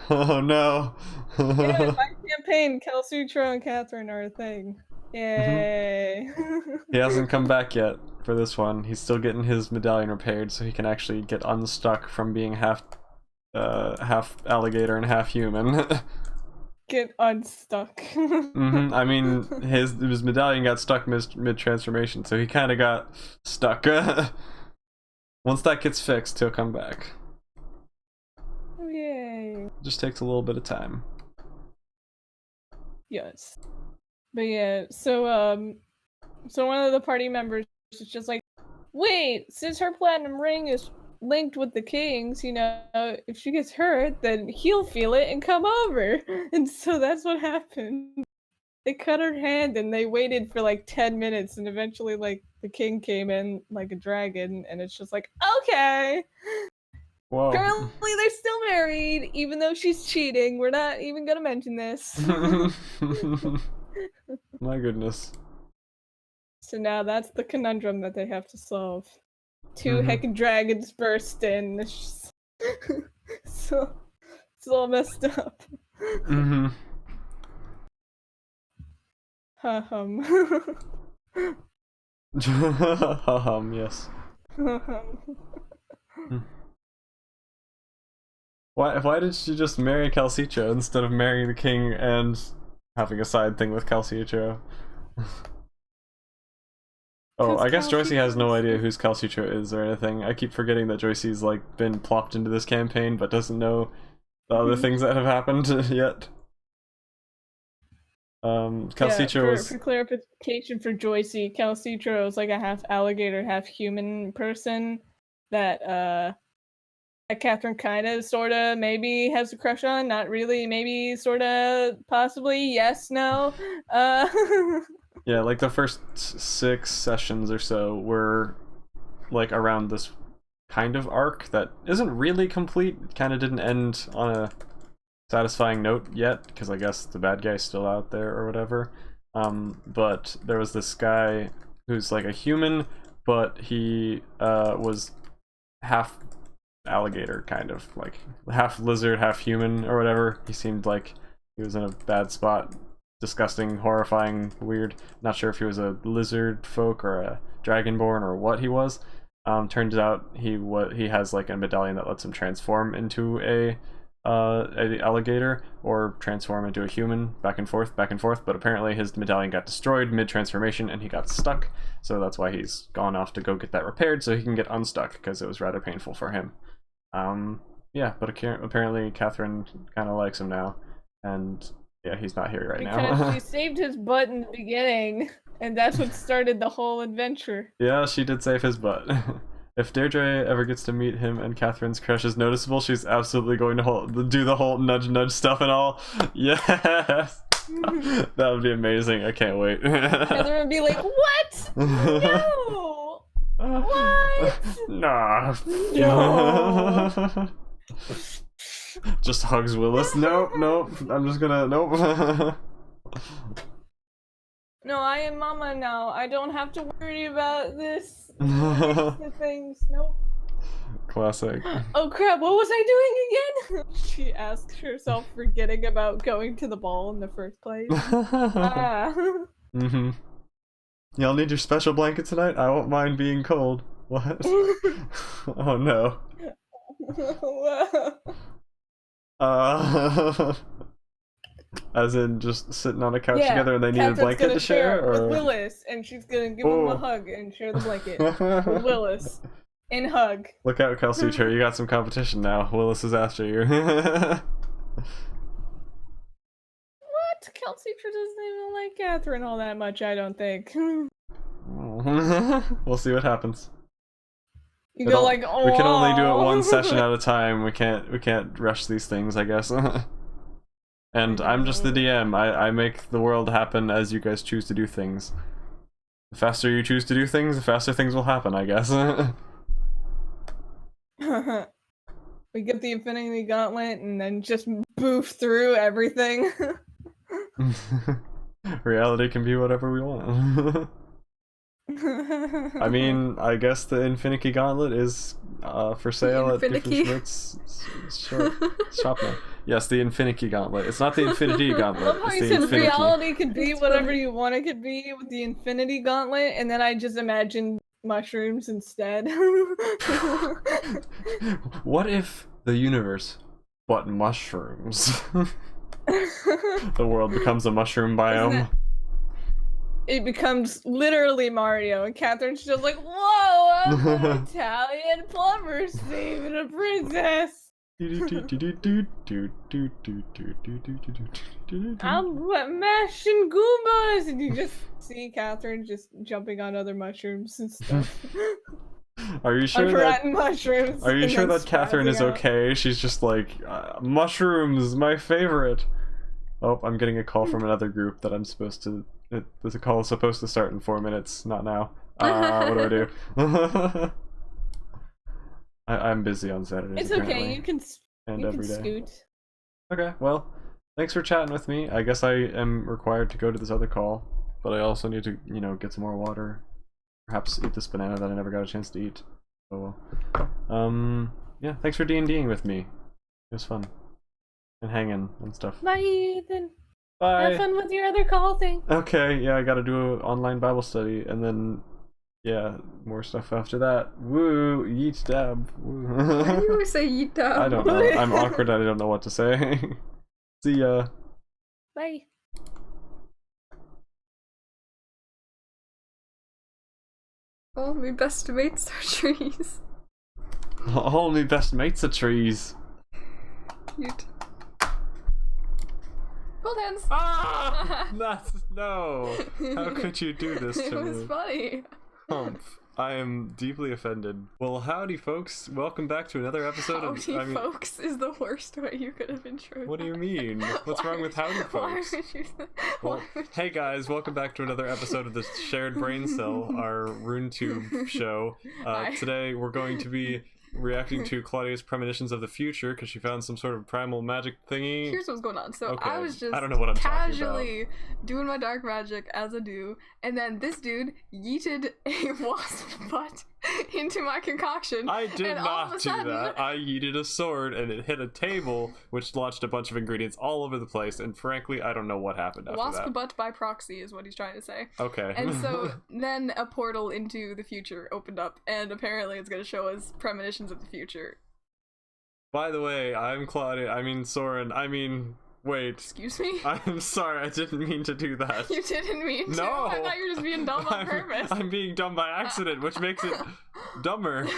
Oh no. Yeah, in my campaign, Calcitro and Catherine are a thing. Yay! He hasn't come back yet for this one. He's still getting his medallion repaired so he can actually get unstuck from being half alligator and half human. Get unstuck. I mean, his medallion got stuck mid transformation, so he kind of got stuck. Once that gets fixed, he'll come back. Yay! Just takes a little bit of time. Yes. But yeah, so one of the party members is just like, wait, since her platinum ring is linked with the king's, if she gets hurt, then he'll feel it and come over. And so that's what happened. They cut her hand and they waited for like 10 minutes, and eventually like the king came in like a dragon, and it's just like, okay. Whoa. Apparently they're still married, even though she's cheating. We're not even gonna mention this. My goodness. So now that's the conundrum that they have to solve. Two heckin' dragons burst in. It's just... so it's all messed up. Ha-hum. Yes. Why did she just marry Calcitro instead of marrying the king and having a side thing with Calcitro? Oh, I guess Joycey has no idea who Calcitro is or anything. I keep forgetting that Joycey's like been plopped into this campaign but doesn't know the other things that have happened yet. Calcitro was... For clarification for Joycey, Calcitro is like a half alligator, half human person that Catherine kinda, sorta, maybe has a crush on, not really, maybe, sorta, possibly, yes, no. Yeah, like the first 6 sessions or so were like around this kind of arc that isn't really complete. It kind of didn't end on a satisfying note yet, because I guess the bad guy's still out there or whatever. But there was this guy who's like a human, but he was half alligator, kind of like half lizard, half human or whatever. He seemed like he was in a bad spot. Disgusting, horrifying, weird. Not sure if he was a lizard folk or a dragonborn or what he was. Turns out he has like a medallion that lets him transform into a an alligator or transform into a human, back and forth, but apparently his medallion got destroyed mid-transformation and he got stuck, so that's why he's gone off to go get that repaired so he can get unstuck, because it was rather painful for him. Yeah, but apparently Catherine kind of likes him now, and yeah, he's not here right now. Because she saved his butt in the beginning, and that's what started the whole adventure. Yeah, she did save his butt. If Deirdre ever gets to meet him and Catherine's crush is noticeable, she's absolutely going to do the whole nudge stuff and all. Yes! That would be amazing. I can't wait. Catherine would be like, what? No! What? Nah. No! Just hugs Willis. Nope. I'm just gonna... Nope. No, I am Mama now. I don't have to worry about this. Things. Nope. Classic. Oh crap, what was I doing again? She asks herself, forgetting about going to the ball in the first place. Y'all need your special blanket tonight? I won't mind being cold. What? Oh no. As in just sitting on a couch together and they need a blanket to share? Or... with Willis, and she's gonna give him a hug and share the blanket with Willis. And hug. Look out, Calcitra, you got some competition now. Willis is after you. What? Calcitra doesn't even like Catherine all that much, I don't think. We'll see what happens. You go like, oh. We can only do it one session at a time. We can't rush these things, I guess. And I'm just the DM. I make the world happen as you guys choose to do things. The faster you choose to do things, the faster things will happen, I guess. We get the Infinity Gauntlet and then just boof through everything. Reality can be whatever we want. I mean, I guess the Infinity Gauntlet is for sale at different shop now. Yes, the Infinity Gauntlet. It's not the Infinity Gauntlet. I love how It's you the said Infinity. reality could be whatever you want it could be with the Infinity Gauntlet, and then I just imagined mushrooms instead. What if the universe but mushrooms? The world becomes a mushroom biome. It becomes literally Mario, and Catherine's just like, whoa, I'm an Italian plumber saving a princess. I'm mashing Goombas, and you just see Catherine just jumping on other mushrooms and stuff. Are you sure Rotten mushrooms. Are you sure that Catherine is okay? She's just like, mushrooms, my favorite. Oh, I'm getting a call from another group that I'm supposed to. The call is supposed to start in 4 minutes, not now. What do I do? I'm busy on Saturdays. It's apparently, okay, you can scoot. Okay, well, thanks for chatting with me. I guess I am required to go to this other call, but I also need to, get some more water. Perhaps eat this banana that I never got a chance to eat. Oh well. Yeah, thanks for D&Ding with me. It was fun. And hanging and stuff. Bye, then. Bye. Have fun with your other call thing. Okay, yeah, I gotta do an online Bible study, and then, yeah, more stuff after that. Woo, yeet dab. Woo. Why do you always say yeet dab? I don't know. I'm awkward. I don't know what to say. See ya. Bye. All my best mates are trees. All my best mates are trees. Cute. Hold hands. Ah! No. How could you do this to me? It was funny. Humph. I am deeply offended. Well, howdy, folks. Welcome back to another episode of. Howdy, folks is the worst way you could have introed. What do you mean? What's wrong with howdy, folks? Well, hey guys, welcome back to another episode of the Shared Brain Cell, our RuneTube show. Today we're going to be reacting to Claudia's premonitions of the future because she found some sort of primal magic thingy. Here's what's going on. So Okay, I was just I don't know what I'm casually doing my dark magic as I do, and then this dude yeeted a wasp butt into my concoction. I did and all of not a do sudden, that. I yeeted a sword and it hit a table, which launched a bunch of ingredients all over the place. And frankly, I don't know what happened after wasp that. butt by proxy is what he's trying to say. Okay. And so then a portal into the future opened up, and apparently it's going to show us premonitions of the future. By the way, I'm Claudia. I mean Soren. I mean, wait. Excuse me? I'm sorry. I didn't mean to do that. You didn't mean to. No. I thought you were just being dumb on purpose. I'm being dumb by accident, which makes it dumber.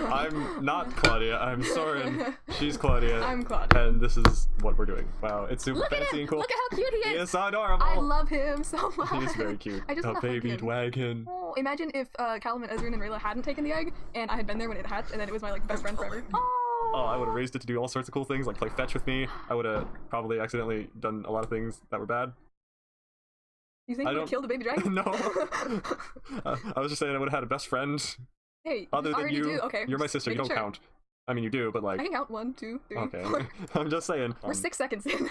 I'm not Claudia. I'm Soren. She's Claudia. I'm Claudia. And this is what we're doing. Wow, it's super Look at fancy him! and cool. Look at how cute he He is! is so adorable. I love him so much. He's very cute. I just A wanna hug baby him. dragon. Oh, imagine if Callum and Ezrin and Rayla hadn't taken the egg, and I had been there when it hatched, and then it was my like best friend forever. Oh, I would have raised it to do all sorts of cool things, like play fetch with me. I would have probably accidentally done a lot of things that were bad. You think you would kill the baby dragon? No. I was just saying I would have had a best friend. Hey, Other you than already you, do. Okay, you're my just sister. You don't making sure. count. I mean, you do, but like. I can count 1, 2, 3, Okay. 4. I'm just saying. We're 6 seconds in.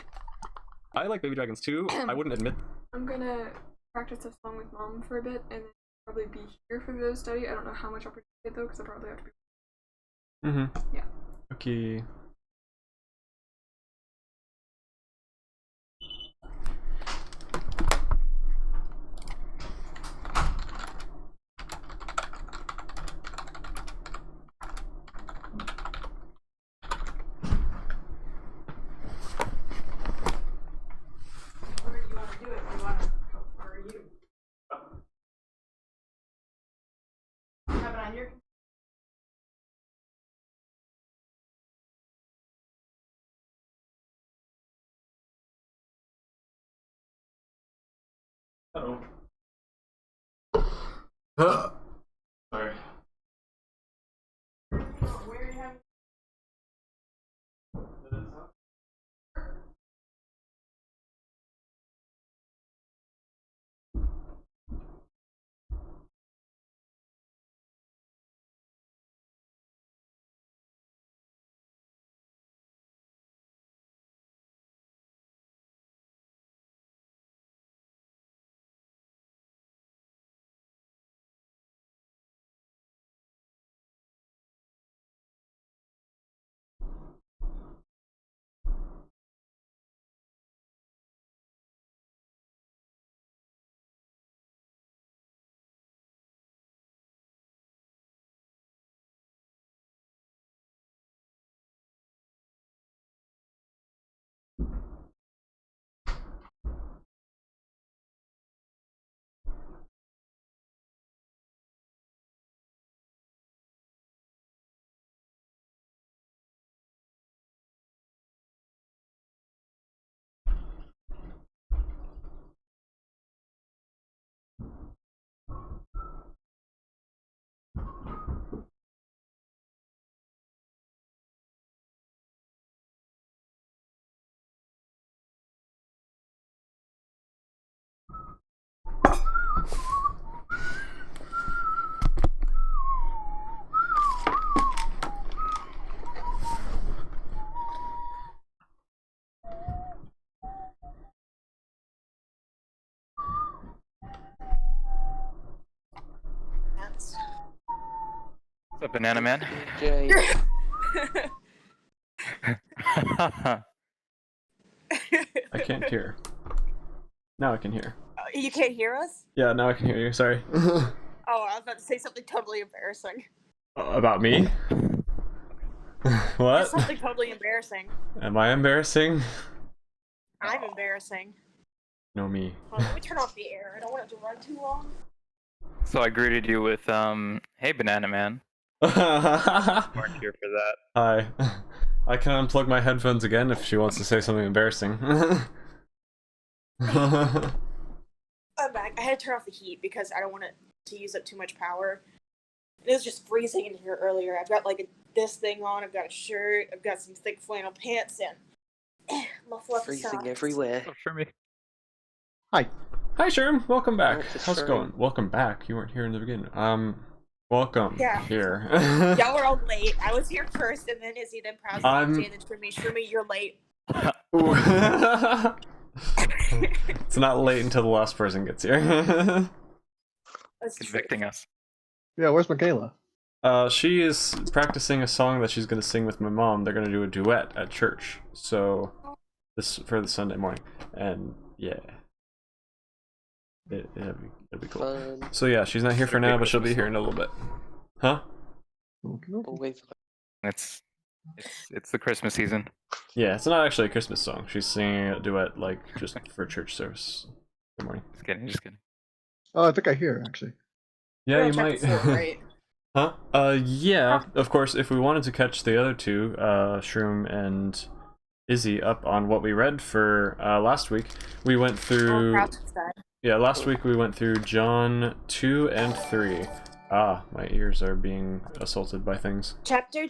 I like baby dragons too. I wouldn't admit. I'm gonna practice this song with mom for a bit, and then probably be here for the study. I don't know how much I'll participate though, because I probably have to be. Mm-hmm. Yeah. Okay. Uh-oh. Sorry. What's up, Banana Man? Jay. I can't hear. Now I can hear. You can't hear us? Yeah, now I can hear you. Sorry. Oh, I was about to say something totally embarrassing. About me? What? Just something totally embarrassing. Am I embarrassing? I'm embarrassing. No, me. Hold on, let me turn off the air. I don't want it to run too long. So I greeted you with, hey, Banana Man. Hi. Weren't here for that. I can unplug my headphones again if she wants to say something embarrassing. I'm back. I had to turn off the heat because I don't want it to use up too much power. It was just freezing in here earlier. I've got like this thing on. I've got a shirt. I've got some thick flannel pants and my fluffy Freezing socks. everywhere. Oh, for me. Hi, Sherm. Welcome back. Oh, it's How's it Sherm. going? Welcome back. You weren't here in the beginning. Welcome Yeah. here. Y'all were all late. I was here first, and then Izzy, then proudly changed for me. Shroomy, you're late. It's not late until the last person gets here. That's true. Convicting us. Yeah, where's Michaela? She is practicing a song that she's going to sing with my mom. They're going to do a duet at church. So, this for the Sunday morning. And, yeah. It'll be cool. Fun. So, yeah, she's not here for now, but she'll be here in a little bit. Huh? Always. It's It's the Christmas season. Yeah, it's not actually a Christmas song. She's singing a duet, like, just for church service. Good morning. Just kidding. Just kidding. Oh, I think I hear it, actually. Yeah, We're you on might. chapter 4, right? Huh? Yeah. Of course, if we wanted to catch the other two, Shroom and Izzy, up on what we read for last week, we went through. Yeah, last week we went through John 2 and 3. Ah, my ears are being assaulted by things. Chapter